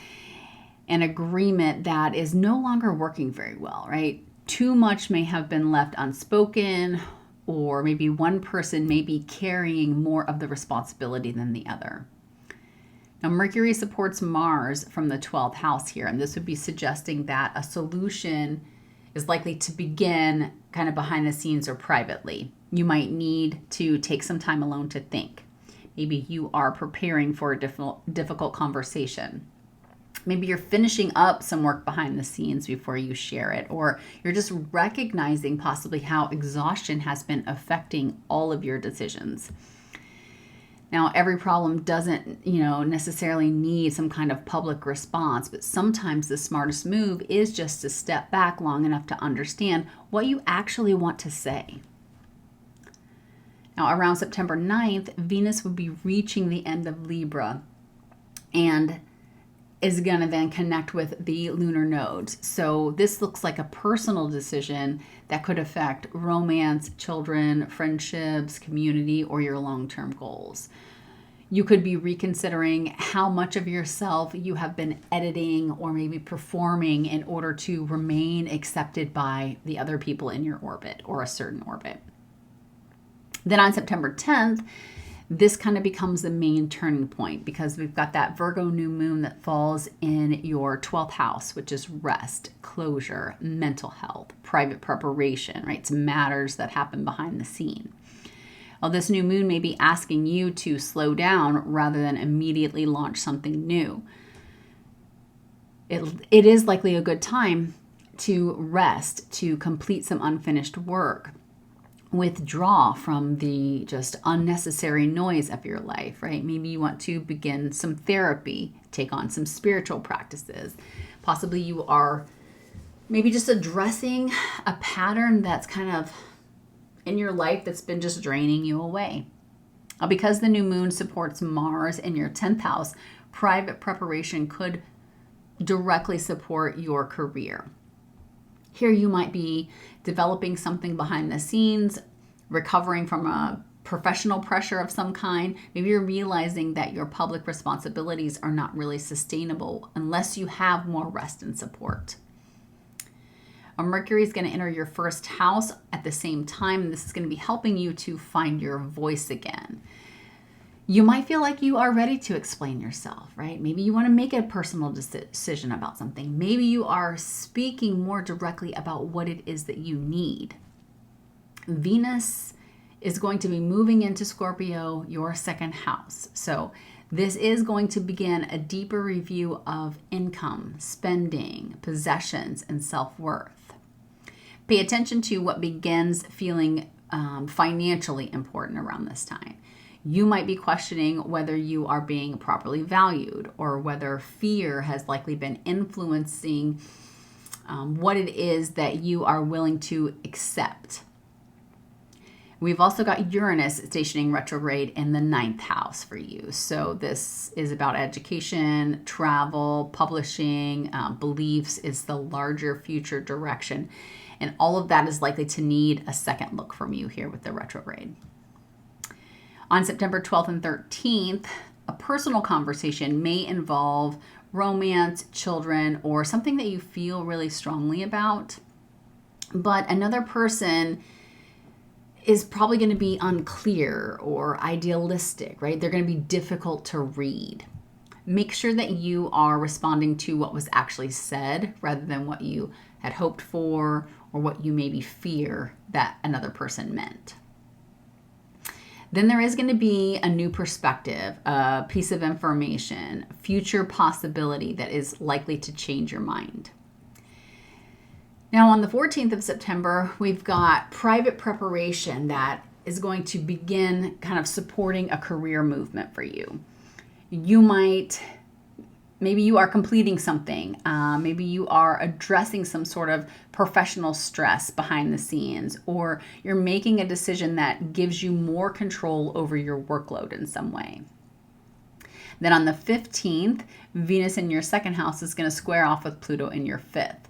S1: an agreement that is no longer working very well, right? Too much may have been left unspoken, or maybe one person may be carrying more of the responsibility than the other. Now, Mercury supports Mars from the 12th house here, and this would be suggesting that a solution is likely to begin kind of behind the scenes or privately. You might need to take some time alone to think. Maybe you are preparing for a difficult conversation. Maybe you're finishing up some work behind the scenes before you share it, or you're just recognizing possibly how exhaustion has been affecting all of your decisions. Now, every problem doesn't, necessarily need some kind of public response, but sometimes the smartest move is just to step back long enough to understand what you actually want to say. Now, around September 9th, Venus will be reaching the end of Libra and is going to then connect with the lunar nodes. So this looks like a personal decision that could affect romance, children, friendships, community, or your long-term goals. You could be reconsidering how much of yourself you have been editing or maybe performing in order to remain accepted by the other people in your orbit or a certain orbit. Then on September 10th, this kind of becomes the main turning point because we've got that Virgo New Moon that falls in your 12th house, which is rest, closure, mental health, private preparation, right? It's matters that happen behind the scene. Well, this new moon may be asking you to slow down rather than immediately launch something new. It is likely a good time to rest, to complete some unfinished work, withdraw from the just unnecessary noise of your life, right? Maybe you want to begin some therapy, take on some spiritual practices. Possibly you are maybe just addressing a pattern that's kind of in your life that's been just draining you away. Because the new moon supports Mars in your 10th house, private preparation could directly support your career. Here you might be developing something behind the scenes, recovering from a professional pressure of some kind. Maybe you're realizing that your public responsibilities are not really sustainable unless you have more rest and support. Mercury is going to enter your first house at the same time. This is going to be helping you to find your voice again. You might feel like you are ready to explain yourself, right? Maybe you want to make a personal decision about something. Maybe you are speaking more directly about what it is that you need. Venus is going to be moving into Scorpio, your second house. So this is going to begin a deeper review of income, spending, possessions, and self-worth. Pay attention to what begins feeling financially important around this time. You might be questioning whether you are being properly valued or whether fear has likely been influencing what it is that you are willing to accept. We've also got Uranus stationing retrograde in the 9th house for you. So this is about education, travel, publishing, beliefs. It's the larger future direction. And all of that is likely to need a second look from you here with the retrograde. On September 12th and 13th, a personal conversation may involve romance, children, or something that you feel really strongly about. But another person is probably going to be unclear or idealistic, right? They're going to be difficult to read. Make sure that you are responding to what was actually said rather than what you had hoped for or what you maybe fear that another person meant. Then there is going to be a new perspective, a piece of information, future possibility that is likely to change your mind. Now on the 14th of September, we've got private preparation that is going to begin kind of supporting a career movement for you. Maybe you are completing something. Maybe you are addressing some sort of professional stress behind the scenes, or you're making a decision that gives you more control over your workload in some way. Then on the 15th, Venus in your second house is going to square off with Pluto in your fifth.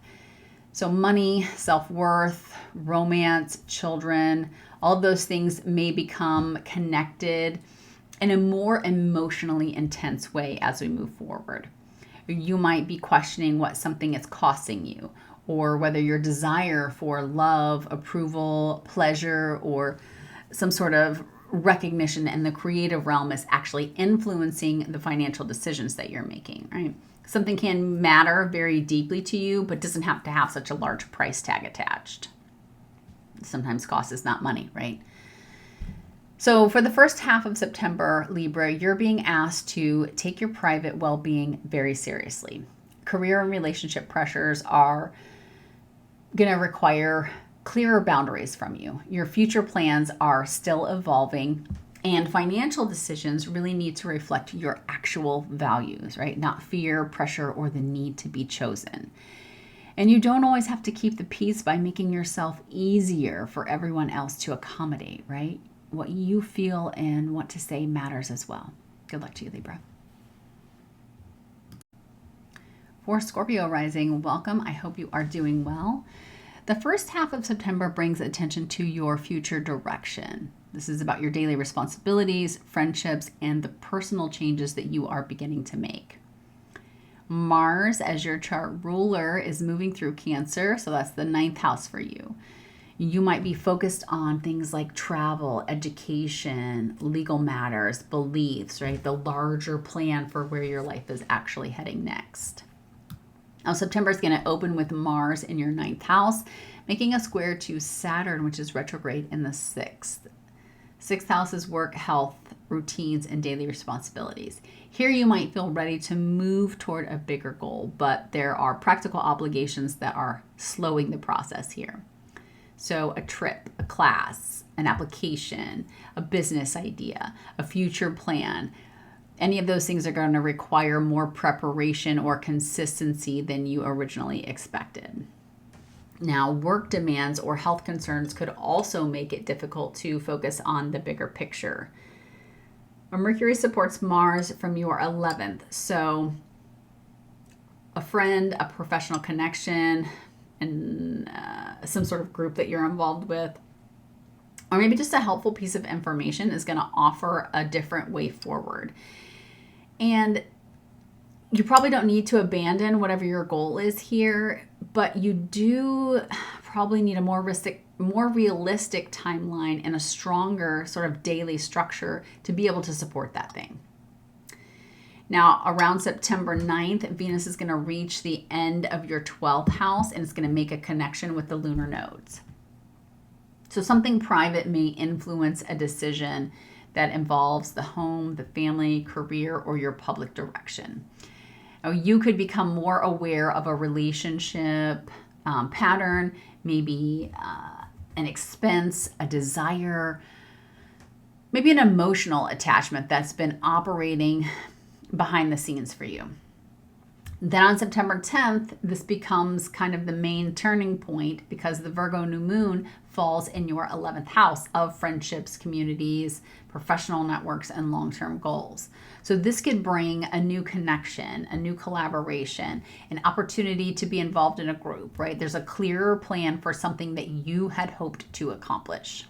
S1: So money, self-worth, romance, children, all of those things may become connected in a more emotionally intense way as we move forward. You might be questioning what something is costing you, or whether your desire for love, approval, pleasure, or some sort of recognition in the creative realm is actually influencing the financial decisions that you're making, right? Something can matter very deeply to you, but doesn't have to have such a large price tag attached. Sometimes cost is not money, right? So for the first half of September, Libra, you're being asked to take your private well-being very seriously. Career and relationship pressures are going to require clearer boundaries from you. Your future plans are still evolving,
S2: And financial decisions really need to reflect your actual values, right? Not fear, pressure, or the need to be chosen. And you don't always have to keep the peace by making yourself easier for everyone else to accommodate, right? What you feel and want to say matters as well. Good luck to you, Libra. For Scorpio Rising, welcome. I hope you are doing well. The first half of September brings attention to your future direction. This is about your daily responsibilities, friendships, and the personal changes that you are beginning to make. Mars, as your chart ruler, is moving through Cancer, so that's the 9th house for you. You might be focused on things like travel, education, legal matters, beliefs, right? The larger plan for where your life is actually heading next. Now, September is going to open with Mars in your 9th house, making a square to Saturn, which is retrograde in the 6th. 6th house is work, health, routines, and daily responsibilities. Here you might feel ready to move toward a bigger goal, but there are practical obligations that are slowing the process here. So a trip, a class, an application, a business idea, a future plan, any of those things are going to require more preparation or consistency than you originally expected. Now, work demands or health concerns could also make it difficult to focus on the bigger picture. Mercury supports Mars from your 11th. So a friend, a professional connection, and some sort of group that you're involved with, or maybe just a helpful piece of information is going to offer a different way forward. And you probably don't need to abandon whatever your goal is here, but you do probably need a more realistic timeline and a stronger sort of daily structure to be able to support that thing. Now, around September 9th, Venus is going to reach the end of your 12th house, and it's going to make a connection with the lunar nodes. So something private may influence a decision that involves the home, the family, career, or your public direction. Now, you could become more aware of a relationship pattern, maybe an expense, a desire, maybe an emotional attachment that's been operating behind the scenes for you. Then on September 10th, this becomes kind of the main turning point because the Virgo New Moon falls in your 11th house of friendships, communities, professional networks, and long-term goals. So this could bring a new connection, a new collaboration, an opportunity to be involved in a group, right? There's a clearer plan for something that you had hoped to accomplish.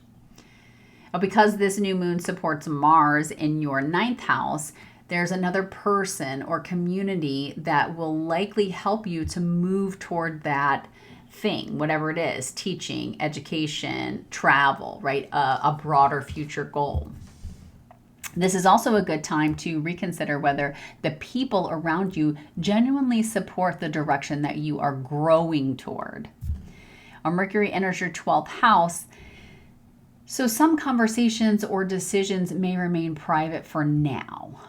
S2: Because this new moon supports Mars in your 9th house, there's another person or community that will likely help you to move toward that thing, whatever it is, teaching, education, travel, right? A broader future goal. This is also a good time to reconsider whether the people around you genuinely support the direction that you are growing toward. Mercury enters your 12th house, so some conversations or decisions may remain private for now.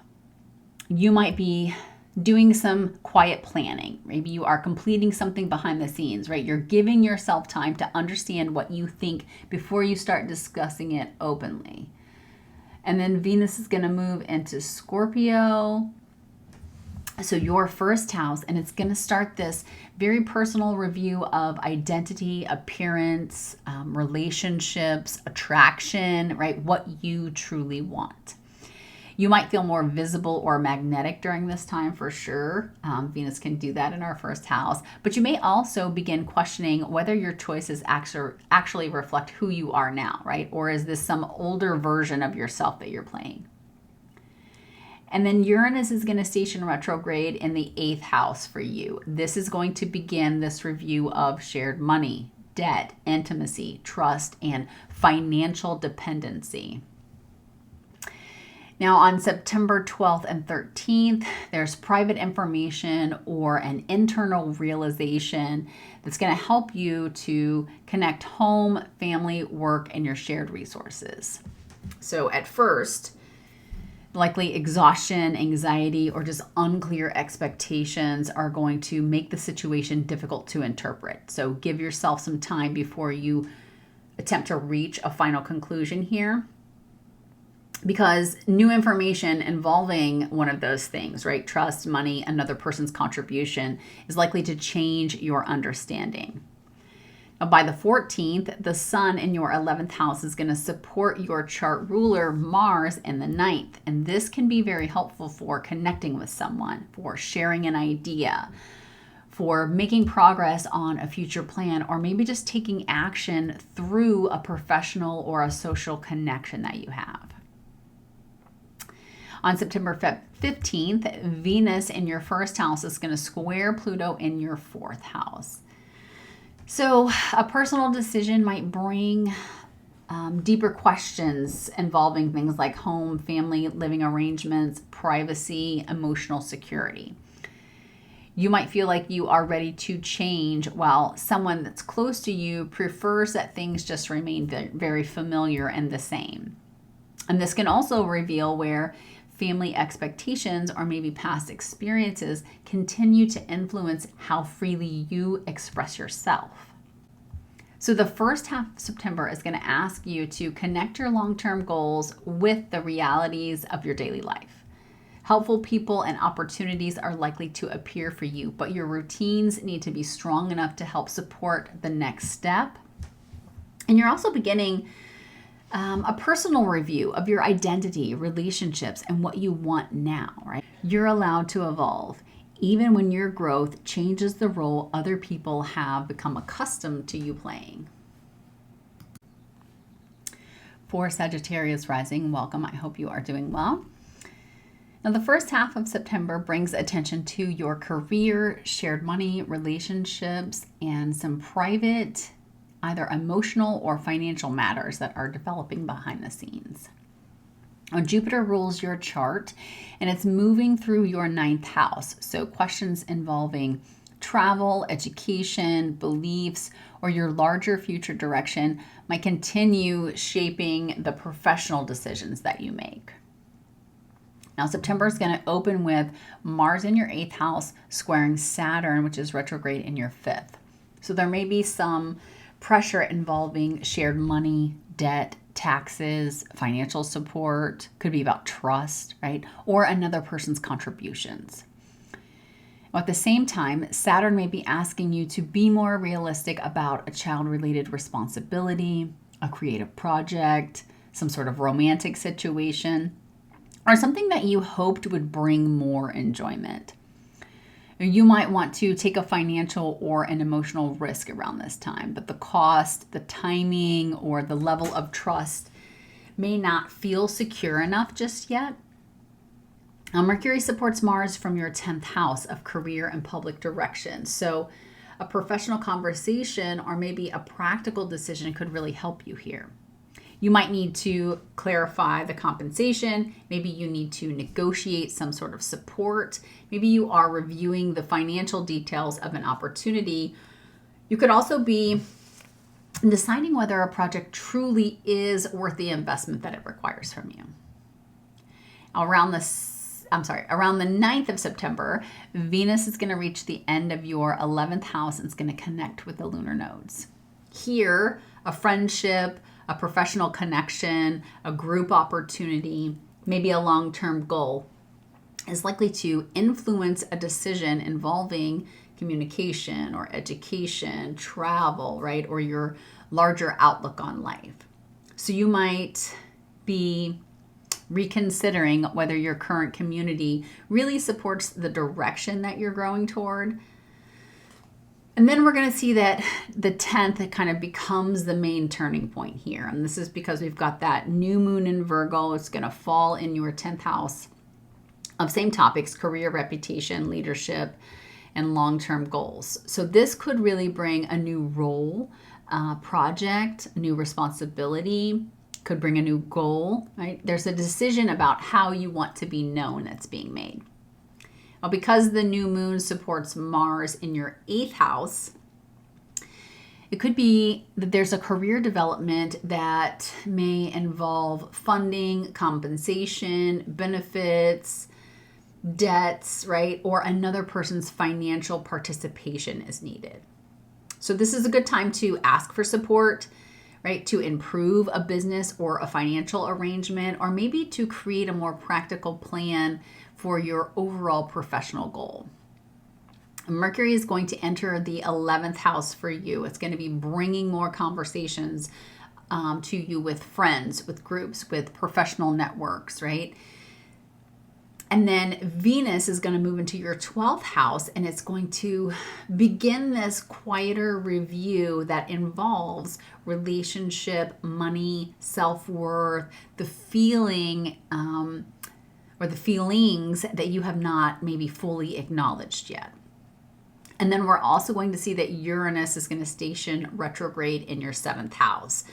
S2: You might be doing some quiet planning. Maybe you are completing something behind the scenes, right? You're giving yourself time to understand what you think before you start discussing it openly. And then Venus is going to move into Scorpio, so your first house, and it's going to start this very personal review of identity, appearance, relationships, attraction, right? What you truly want. You might feel more visible or magnetic during this time for sure. Venus can do that in our first house. But you may also begin questioning whether your choices actually reflect who you are now, right? Or is this some older version of yourself that you're playing? And then Uranus is going to station retrograde in the 8th house for you. This is going to begin this review of shared money, debt, intimacy, trust, and financial dependency. Now on September 12th and 13th, there's private information or an internal realization that's going to help you to connect home, family, work, and your shared resources. So at first, likely exhaustion, anxiety, or just unclear expectations are going to make the situation difficult to interpret. So give yourself some time before you attempt to reach a final conclusion here.
S1: because new information involving one of those things, right? Trust, money, another person's contribution is likely to change your understanding. Now, by the 14th, the sun in your 11th house is going to support your chart ruler, Mars, in the 9th. And this can be very helpful for connecting with someone, for sharing an idea, for making progress on a future plan, or maybe just taking action through a professional or a social connection that you have. On September 15th, Venus in your first house is going to square Pluto in your fourth house. So a personal decision might bring deeper questions involving things like home, family, living arrangements, privacy, emotional security. You might feel like you are ready to change while someone that's close to you prefers that things just remain very familiar and the same. And this can also reveal where family expectations or maybe past experiences continue to influence how freely you express yourself. So the first half of September is going to ask you to connect your long-term goals with the realities of your daily life. Helpful people and opportunities are likely to appear for you, but your routines need to be strong enough to help support the next step. And you're also beginning a personal review of your identity, relationships, and what you want now, right? You're allowed to evolve, even when your growth changes the role other people have become accustomed to you playing. For Sagittarius Rising, welcome. I hope you are doing well. Now, the first half of September brings attention to your career, shared money, relationships, and some private, either emotional or financial matters that are developing behind the scenes. Now, Jupiter rules your chart and it's moving through your 9th house. So questions involving travel, education, beliefs, or your larger future direction might continue shaping the professional decisions that you make. Now, September is going to open with Mars in your 8th house squaring Saturn, which is retrograde in your 5th. So there may be some pressure involving shared money, debt, taxes, financial support, could be about trust, right? Or another person's contributions. At the same time, Saturn may be asking you to be more realistic about a child-related responsibility, a creative project, some sort of romantic situation, or something that you hoped would bring more enjoyment. You might want to take a financial or an emotional risk around this time, but the cost, the timing, or the level of trust may not feel secure enough just yet. Now, Mercury supports Mars from your 10th house of career and public direction. So a professional conversation or maybe a practical decision could really help you here. You might need to clarify the compensation. Maybe you need to negotiate some sort of support. Maybe you are reviewing the financial details of an opportunity. You could also be deciding whether a project truly is worth the investment that it requires from you. Around the 9th of September, Venus is going to reach the end of your 11th house and it's going to connect with the lunar nodes. Here, a friendship, a professional connection, a group opportunity, maybe a long-term goal is likely to influence a decision involving communication or education, travel, right? Or your larger outlook on life. So you might be reconsidering whether your current community really supports the direction that you're growing toward. And then we're going to see that the 10th kind of becomes the main turning point here. And this is because we've got that new moon in Virgo. It's going to fall in your 10th house of same topics, career, reputation, leadership, and long-term goals. So this could really bring a new role, project, a new responsibility, could bring a new goal, right? There's a decision about how you want to be known that's being made. Well, because the new moon supports Mars in your 8th house, it could be that there's a career development that may involve funding, compensation, benefits, debts, right? Or another person's financial participation is needed. So this is a good time to ask for support, right? To improve a business or a financial arrangement, or maybe to create a more practical plan for your overall professional goal. Mercury is going to enter the 11th house for you. It's going to be bringing more conversations to you with friends, with groups, with professional networks, right? And then Venus is going to move into your 12th house, and it's going to begin this quieter review that involves relationship, money, self-worth, the feeling or the feelings that you have not maybe fully acknowledged yet. And then we're also going to see that Uranus is going to station retrograde in your 7th house.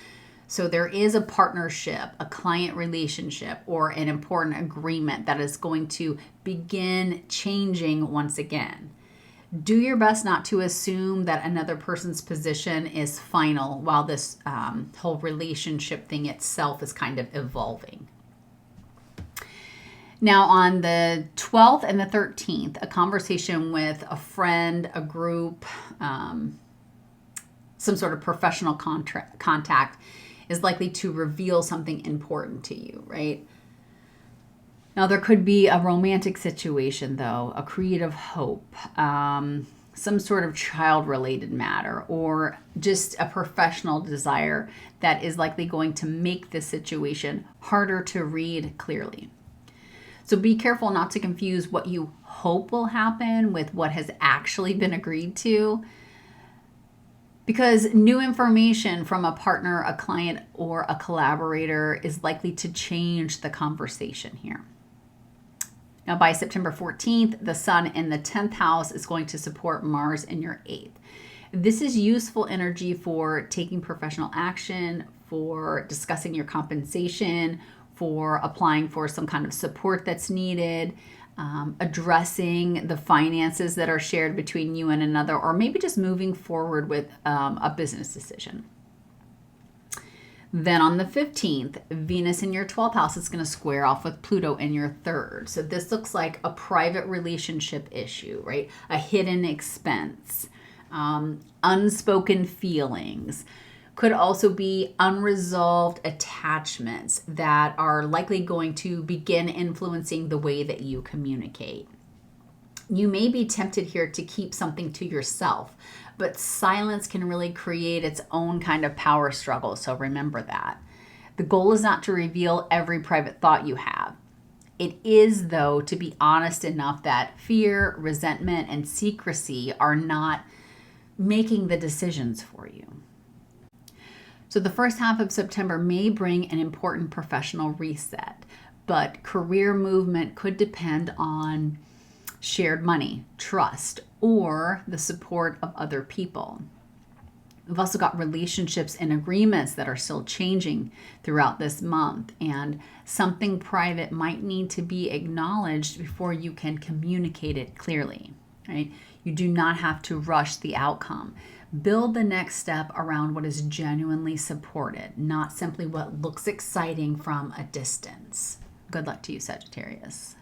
S1: So there is a partnership, a client relationship, or an important agreement that is going to begin changing once again. Do your best not to assume that another person's position is final while this whole relationship thing itself is kind of evolving. Now, on the 12th and the 13th, a conversation with a friend, a group, some sort of professional contact is likely to reveal something important to you, right? Now, there could be a romantic situation, though, a creative hope, some sort of child-related matter, or just a professional desire that is likely going to make this situation harder to read clearly. So be careful not to confuse what you hope will happen with what has actually been agreed to, because new information from a partner, a client, or a collaborator is likely to change the conversation here. Now, by September 14th, the Sun in the 10th house is going to support Mars in your 8th. This is useful energy for taking professional action, for discussing your compensation, for applying for some kind of support that's needed, addressing the finances that are shared between you and another, or maybe just moving forward with a business decision. Then on the 15th, Venus in your 12th house is going to square off with Pluto in your 3rd. So this looks like a private relationship issue, right? A hidden expense, unspoken feelings. Could also be unresolved attachments that are likely going to begin influencing the way that you communicate. You may be tempted here to keep something to yourself, but silence can really create its own kind of power struggle, so remember that. The goal is not to reveal every private thought you have. It is, though, to be honest enough that fear, resentment, and secrecy are not making the decisions for you. So the first half of September may bring an important professional reset, but career movement could depend on shared money, trust, or the support of other people. We've also got relationships and agreements that are still changing throughout this month, and something private might need to be acknowledged before you can communicate it clearly, right? You do not have to rush the outcome. Build the next step around what is genuinely supported, not simply what looks exciting from a distance. Good luck to you, Sagittarius.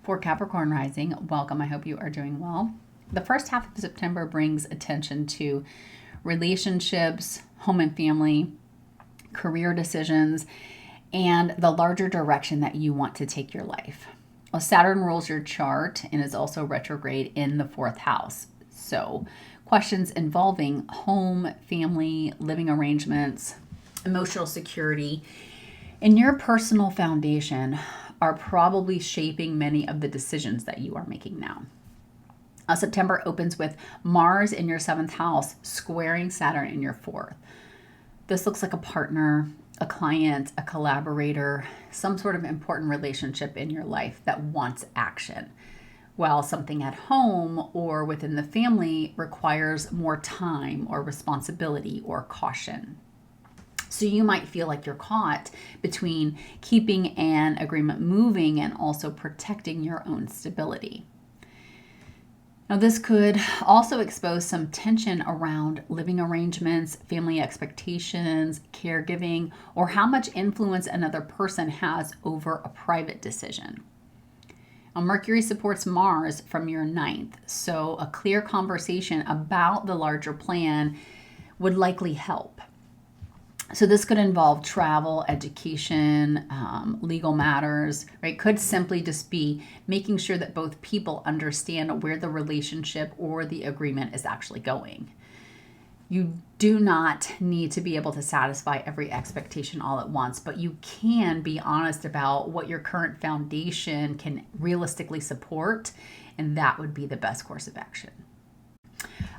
S1: For Capricorn Rising, welcome. I hope you are doing well. The first half of September brings attention to relationships, home and family, career decisions, and the larger direction that you want to take your life. Well, Saturn rules your chart and is also retrograde in the 4th house. So questions involving home, family, living arrangements, emotional security, and your personal foundation are probably shaping many of the decisions that you are making now. September opens with Mars in your 7th house squaring Saturn in your 4th. This looks like a partner, a client, a collaborator, some sort of important relationship in your life that wants action, while something at home or within the family requires more time or responsibility or caution. So you might feel like you're caught between keeping an agreement moving and also protecting your own stability. Now, this could also expose some tension around living arrangements, family expectations, caregiving, or how much influence another person has over a private decision. Now, Mercury supports Mars from your 9th, so a clear conversation about the larger plan would likely help. So this could involve travel, education, legal matters, right? Could simply just be making sure that both people understand where the relationship or the agreement is actually going. You do not need to be able to satisfy every expectation all at once, but you can be honest about what your current foundation can realistically support, and that would be the best course of action.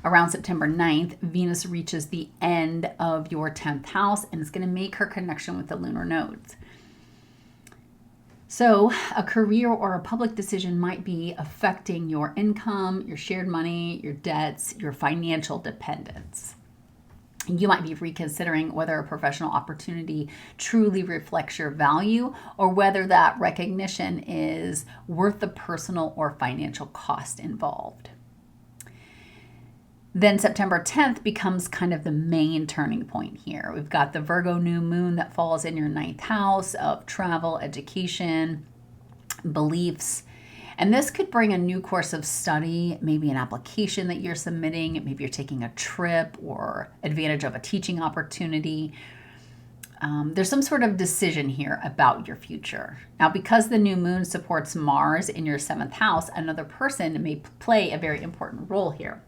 S1: Around September 9th, Venus reaches the end of your 10th house, and it's going to make her connection with the lunar nodes. So a career or a public decision might be affecting your income, your shared money, your debts, your financial dependence. You might be reconsidering whether a professional opportunity truly reflects your value or whether that recognition is worth the personal or financial cost involved. Then September 10th becomes kind of the main turning point here. We've got the Virgo New Moon that falls in your 9th house of travel, education, beliefs. And this could bring a new course of study, maybe an application that you're submitting, maybe you're taking a trip or advantage of a teaching opportunity. There's some sort of decision here about your future. Now, because the new moon supports Mars in your 7th house, another person may play a very important role here.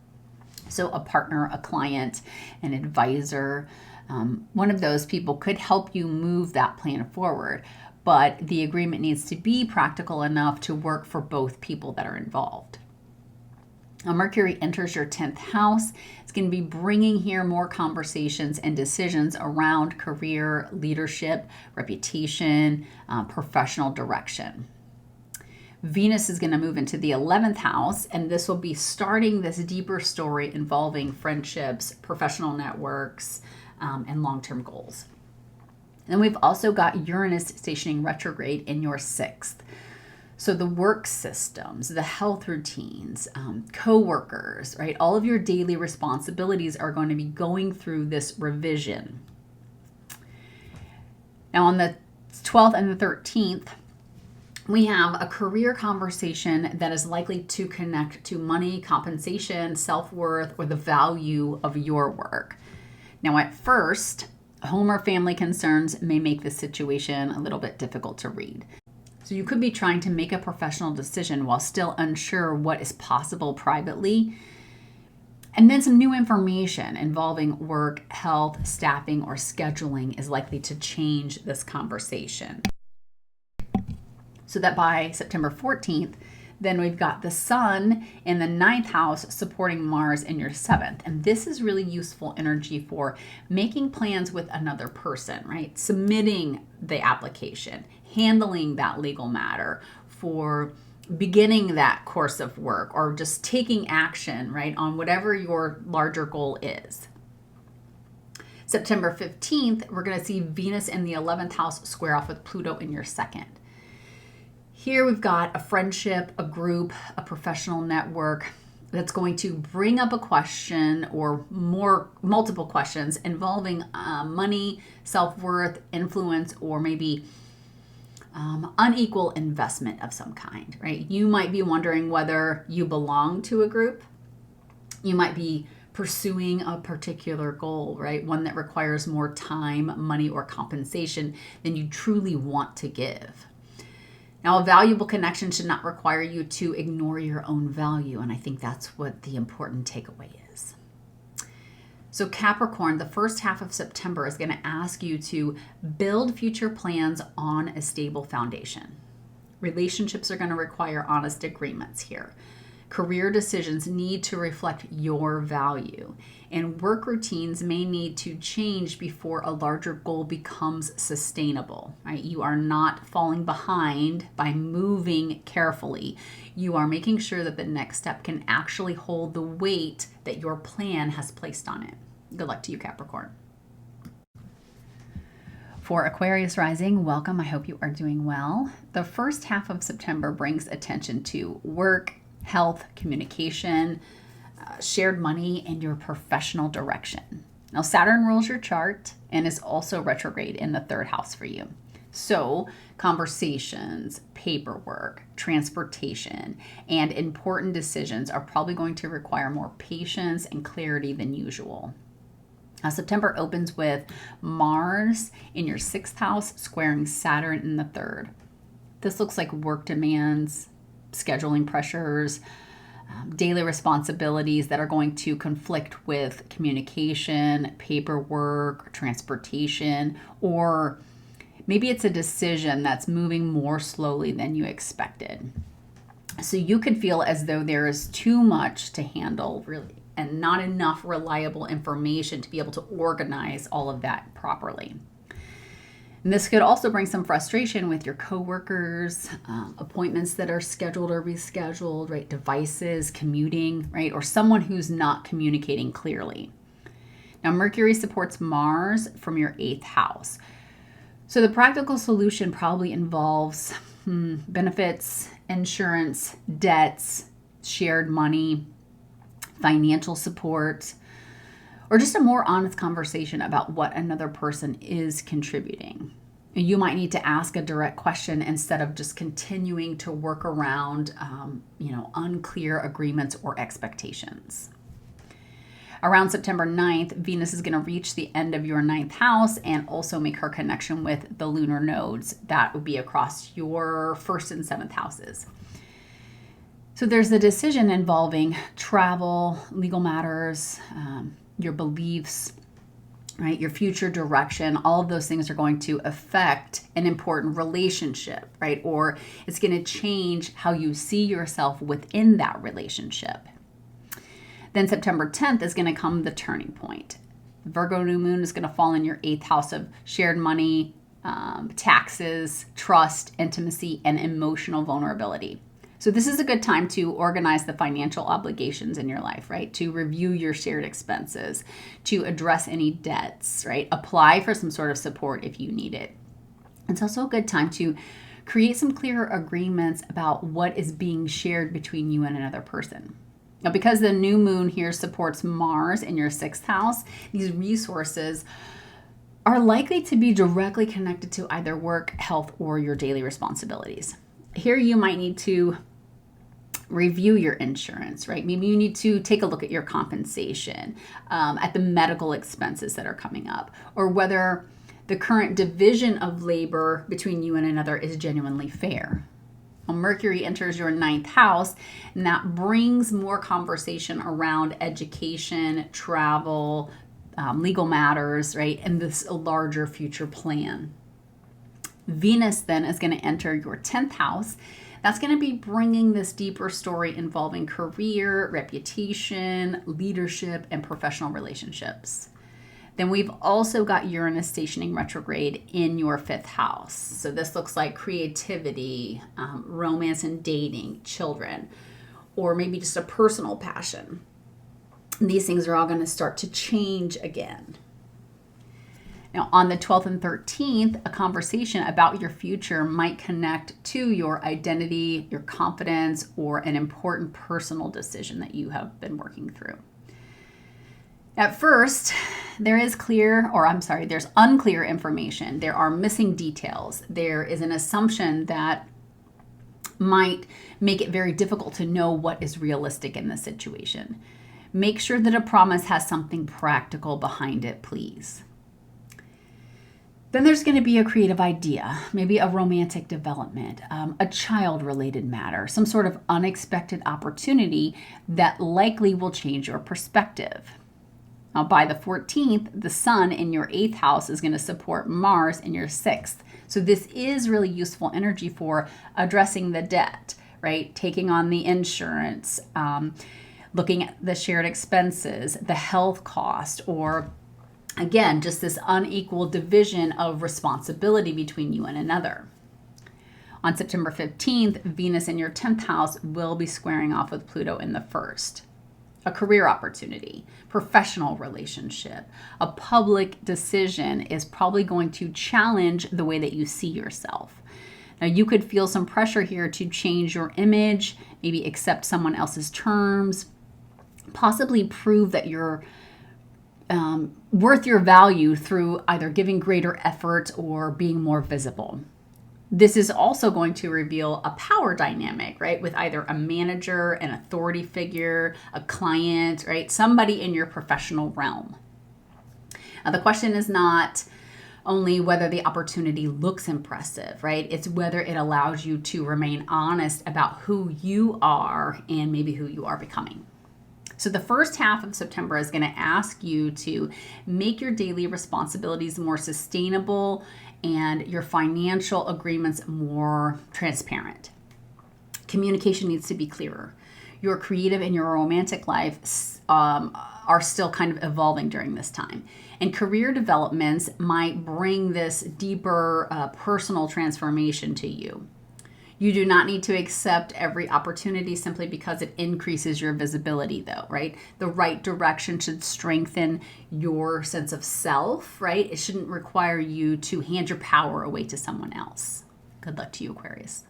S1: So a partner, a client, an advisor, one of those people could help you move that plan forward. But the agreement needs to be practical enough to work for both people that are involved. Now, Mercury enters your 10th house. It's going to be bringing here more conversations and decisions around career, leadership, reputation, professional direction. Venus is going to move into the 11th house, and this will be starting this deeper story involving friendships, professional networks, and long-term goals. And then we've also got Uranus stationing retrograde in your 6th. So the work systems, the health routines, co-workers, right? All of your daily responsibilities are going to be going through this revision. Now on the 12th and the 13th, we have a career conversation that is likely to connect to money, compensation, self-worth, or the value of your work. Now, at first, home or family concerns may make the situation a little bit difficult to read. So you could be trying to make a professional decision while still unsure what is possible privately. And then some new information involving work, health, staffing, or scheduling is likely to change this conversation. So that by September 14th, then we've got the sun in the 9th house supporting Mars in your 7th. And this is really useful energy for making plans with another person, right? Submitting the application, handling that legal matter, for beginning that course of work, or just taking action, right, on whatever your larger goal is. September 15th, we're going to see Venus in the 11th house square off with Pluto in your 2nd. Here we've got a friendship, a group, a professional network that's going to bring up a question or multiple questions involving money, self-worth, influence, or maybe unequal investment of some kind, right? You might be wondering whether you belong to a group. You might be pursuing a particular goal, right? One that requires more time, money, or compensation than you truly want to give. Now, a valuable connection should not require you to ignore your own value, and I think that's what the important takeaway is. So Capricorn, the first half of September is going to ask you to build future plans on a stable foundation. Relationships are going to require honest agreements here. Career decisions need to reflect your value, and work routines may need to change before a larger goal becomes sustainable, right? You are not falling behind by moving carefully. You are making sure that the next step can actually hold the weight that your plan has placed on it. Good luck to you, Capricorn. For Aquarius Rising, welcome. I hope you are doing well. The first half of September brings attention to work, health, communication, shared money, and your professional direction. Now, Saturn rules your chart and is also retrograde in the 3rd house for you. So, conversations, paperwork, transportation, and important decisions are probably going to require more patience and clarity than usual. September opens with Mars in your 6th house squaring Saturn in the 3rd. This looks like work demands, scheduling pressures, daily responsibilities that are going to conflict with communication, paperwork, transportation, or maybe it's a decision that's moving more slowly than you expected. So you could feel as though there is too much to handle, really, and not enough reliable information to be able to organize all of that properly. And this could also bring some frustration with your coworkers, appointments that are scheduled or rescheduled, right? Devices, commuting, right? Or someone who's not communicating clearly. Now, Mercury supports Mars from your 8th house. So the practical solution probably involves benefits, insurance, debts, shared money, financial support, or just a more honest conversation about what another person is contributing. You might need to ask a direct question instead of just continuing to work around, unclear agreements or expectations. Around September 9th, Venus is going to reach the end of your 9th house and also make her connection with the lunar nodes. That would be across your 1st and 7th houses. So there's a decision involving travel, legal matters, your beliefs, right? Your future direction. All of those things are going to affect an important relationship, right? Or it's going to change how you see yourself within that relationship. Then September 10th is going to come the turning point. Virgo New Moon is going to fall in your 8th house of shared money, taxes, trust, intimacy, and emotional vulnerability. So this is a good time to organize the financial obligations in your life, right? To review your shared expenses, to address any debts, right? Apply for some sort of support if you need it. It's also a good time to create some clearer agreements about what is being shared between you and another person. Now, because the new moon here supports Mars in your 6th house, these resources are likely to be directly connected to either work, health, or your daily responsibilities. Here you might need to review your insurance, right? Maybe you need to take a look at your compensation, at the medical expenses that are coming up, or whether the current division of labor between you and another is genuinely fair. Well, Mercury enters your 9th house, and that brings more conversation around education, travel, legal matters, right? And this larger future plan. Venus then is going to enter your 10th house. That's going to be bringing this deeper story involving career, reputation, leadership, and professional relationships. Then we've also got Uranus stationing retrograde in your 5th house. So this looks like creativity, romance and dating, children, or maybe just a personal passion. And these things are all going to start to change again. Now, on the 12th and 13th, a conversation about your future might connect to your identity, your confidence, or an important personal decision that you have been working through. At first, there's unclear information. There are missing details. There is an assumption that might make it very difficult to know what is realistic in this situation. Make sure that a promise has something practical behind it, please. Then there's going to be a creative idea, maybe a romantic development, a child-related matter, some sort of unexpected opportunity that likely will change your perspective. Now, by the 14th, the sun in your 8th house is going to support Mars in your 6th. So this is really useful energy for addressing the debt, right? Taking on the insurance, looking at the shared expenses, the health cost, or again, just this unequal division of responsibility between you and another. On September 15th, Venus in your 10th house will be squaring off with Pluto in the 1st. A career opportunity, professional relationship, a public decision is probably going to challenge the way that you see yourself. Now, you could feel some pressure here to change your image, maybe accept someone else's terms, possibly prove that you're worth your value through either giving greater effort or being more visible. This is also going to reveal a power dynamic, right? With either a manager, an authority figure, a client, right? Somebody in your professional realm. Now, the question is not only whether the opportunity looks impressive, right? It's whether it allows you to remain honest about who you are and maybe who you are becoming. So the first half of September is going to ask you to make your daily responsibilities more sustainable and your financial agreements more transparent. Communication needs to be clearer. Your creative and your romantic life are still kind of evolving during this time. And career developments might bring this deeper personal transformation to you. You do not need to accept every opportunity simply because it increases your visibility, though, right? The right direction should strengthen your sense of self, right? It shouldn't require you to hand your power away to someone else. Good luck to you, Aquarius.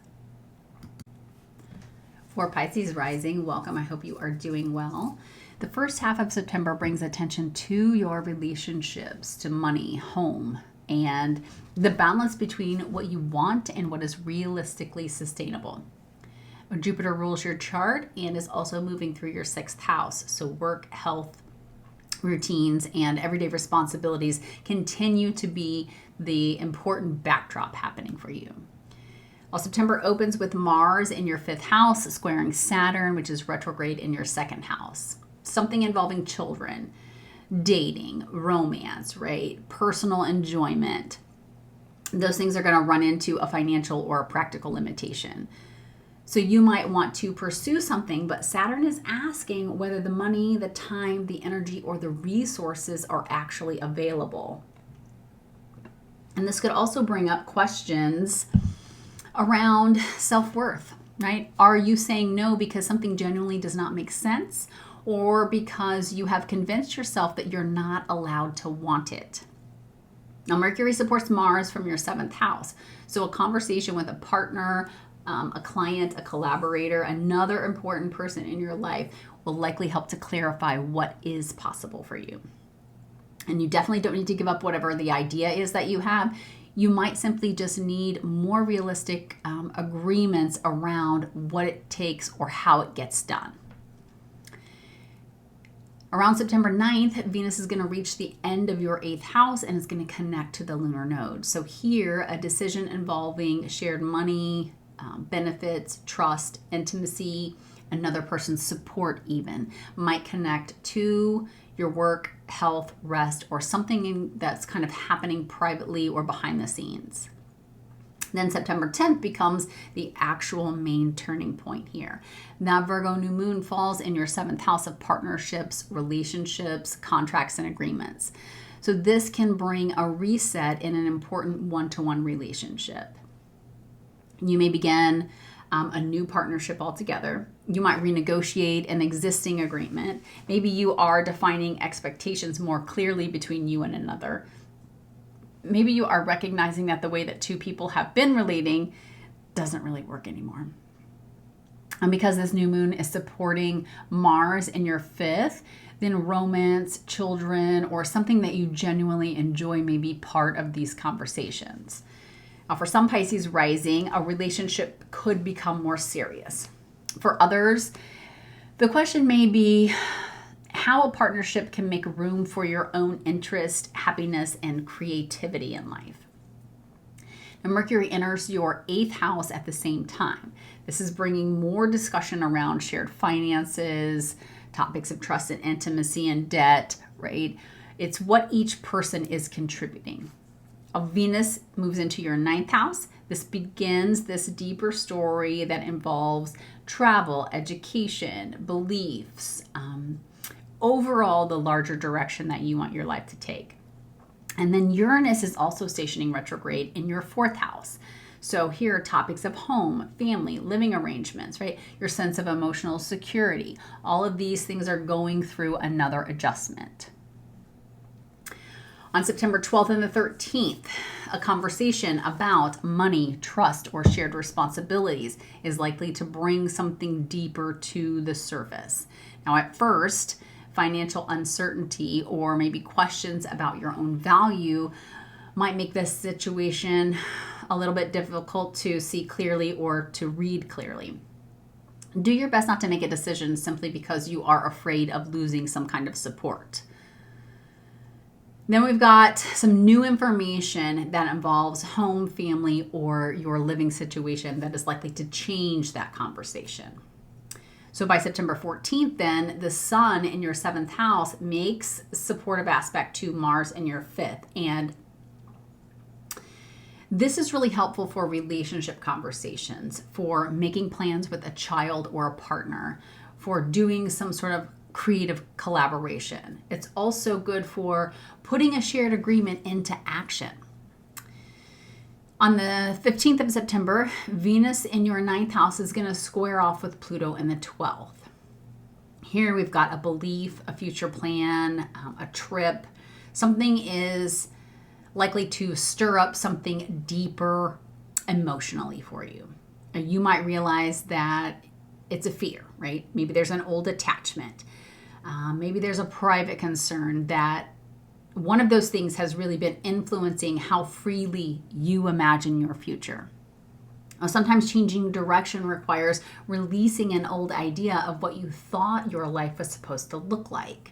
S1: For Pisces Rising, welcome. I hope you are doing well. The first half of September brings attention to your relationships, to money, home, and the balance between what you want and what is realistically sustainable. Jupiter rules your chart and is also moving through your 6th house. So work, health, routines, and everyday responsibilities continue to be the important backdrop happening for you. Well, September opens with Mars in your 5th house, squaring Saturn, which is retrograde in your 2nd house. Something involving children, dating, romance, right? Personal enjoyment. Those things are going to run into a financial or a practical limitation. So you might want to pursue something, but Saturn is asking whether the money, the time, the energy, or the resources are actually available. And this could also bring up questions around self-worth, right? Are you saying no because something genuinely does not make sense, or because you have convinced yourself that you're not allowed to want it? Now, Mercury supports Mars from your 7th house. So a conversation with a partner, a client, a collaborator, another important person in your life will likely help to clarify what is possible for you. And you definitely don't need to give up whatever the idea is that you have. You might simply just need more realistic agreements around what it takes or how it gets done. Around September 9th, Venus is going to reach the end of your 8th house and is going to connect to the lunar node. So here, a decision involving shared money, benefits, trust, intimacy, another person's support even, might connect to your work, health, rest, or something that's kind of happening privately or behind the scenes. Then September 10th becomes the actual main turning point here. Now, Virgo New Moon falls in your 7th house of partnerships, relationships, contracts, and agreements. So this can bring a reset in an important one-to-one relationship. You may begin a new partnership altogether. You might renegotiate an existing agreement. Maybe you are defining expectations more clearly between you and another. Maybe you are recognizing that the way that two people have been relating doesn't really work anymore. And because this new moon is supporting Mars in your 5th, then romance, children, or something that you genuinely enjoy may be part of these conversations. Now, for some Pisces rising, a relationship could become more serious. For others, the question may be how a partnership can make room for your own interest, happiness, and creativity in life. Now, Mercury enters your 8th house at the same time. This is bringing more discussion around shared finances, topics of trust and intimacy and debt, right? It's what each person is contributing. Venus moves into your 9th house. This begins this deeper story that involves travel, education, beliefs, overall the larger direction that you want your life to take. And then Uranus is also stationing retrograde in your 4th house. So here are topics of home, family, living arrangements, right? Your sense of emotional security. All of these things are going through another adjustment. On September 12th and the 13th, a conversation about money, trust, or shared responsibilities is likely to bring something deeper to the surface. Now, at first, financial uncertainty or maybe questions about your own value might make this situation a little bit difficult to see clearly or to read clearly. Do your best not to make a decision simply because you are afraid of losing some kind of support.
S2: Then we've got some new information that involves home, family, or your living situation that is likely to change that conversation. So by September 14th, then, the sun in your 7th house makes supportive aspect to Mars in your 5th. And this is really helpful for relationship conversations, for making plans with a child or a partner, for doing some sort of creative collaboration. It's also good for putting a shared agreement into action. On the 15th of September, Venus in your 9th house is going to square off with Pluto in the 12th. Here we've got a belief, a future plan, a trip. Something is likely to stir up something deeper emotionally for you. You might realize that it's a fear, right? Maybe there's an old attachment. Maybe there's a private concern that one of those things has really been influencing how freely you imagine your future. Sometimes changing direction requires releasing an old idea of what you thought your life was supposed to look like.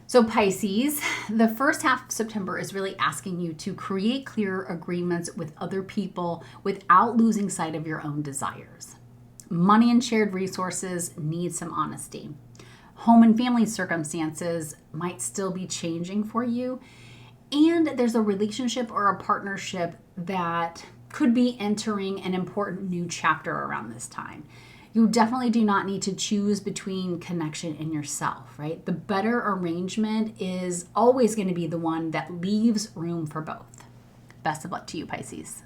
S2: So Pisces, the first half of September is really asking you to create clear agreements with other people without losing sight of your own desires. Money and shared resources need some honesty. Home and family circumstances might still be changing for you. And there's a relationship or a partnership that could be entering an important new chapter around this time. You definitely do not need to choose between connection and yourself, right? The better arrangement is always going to be the one that leaves room for both. Best of luck to you, Pisces.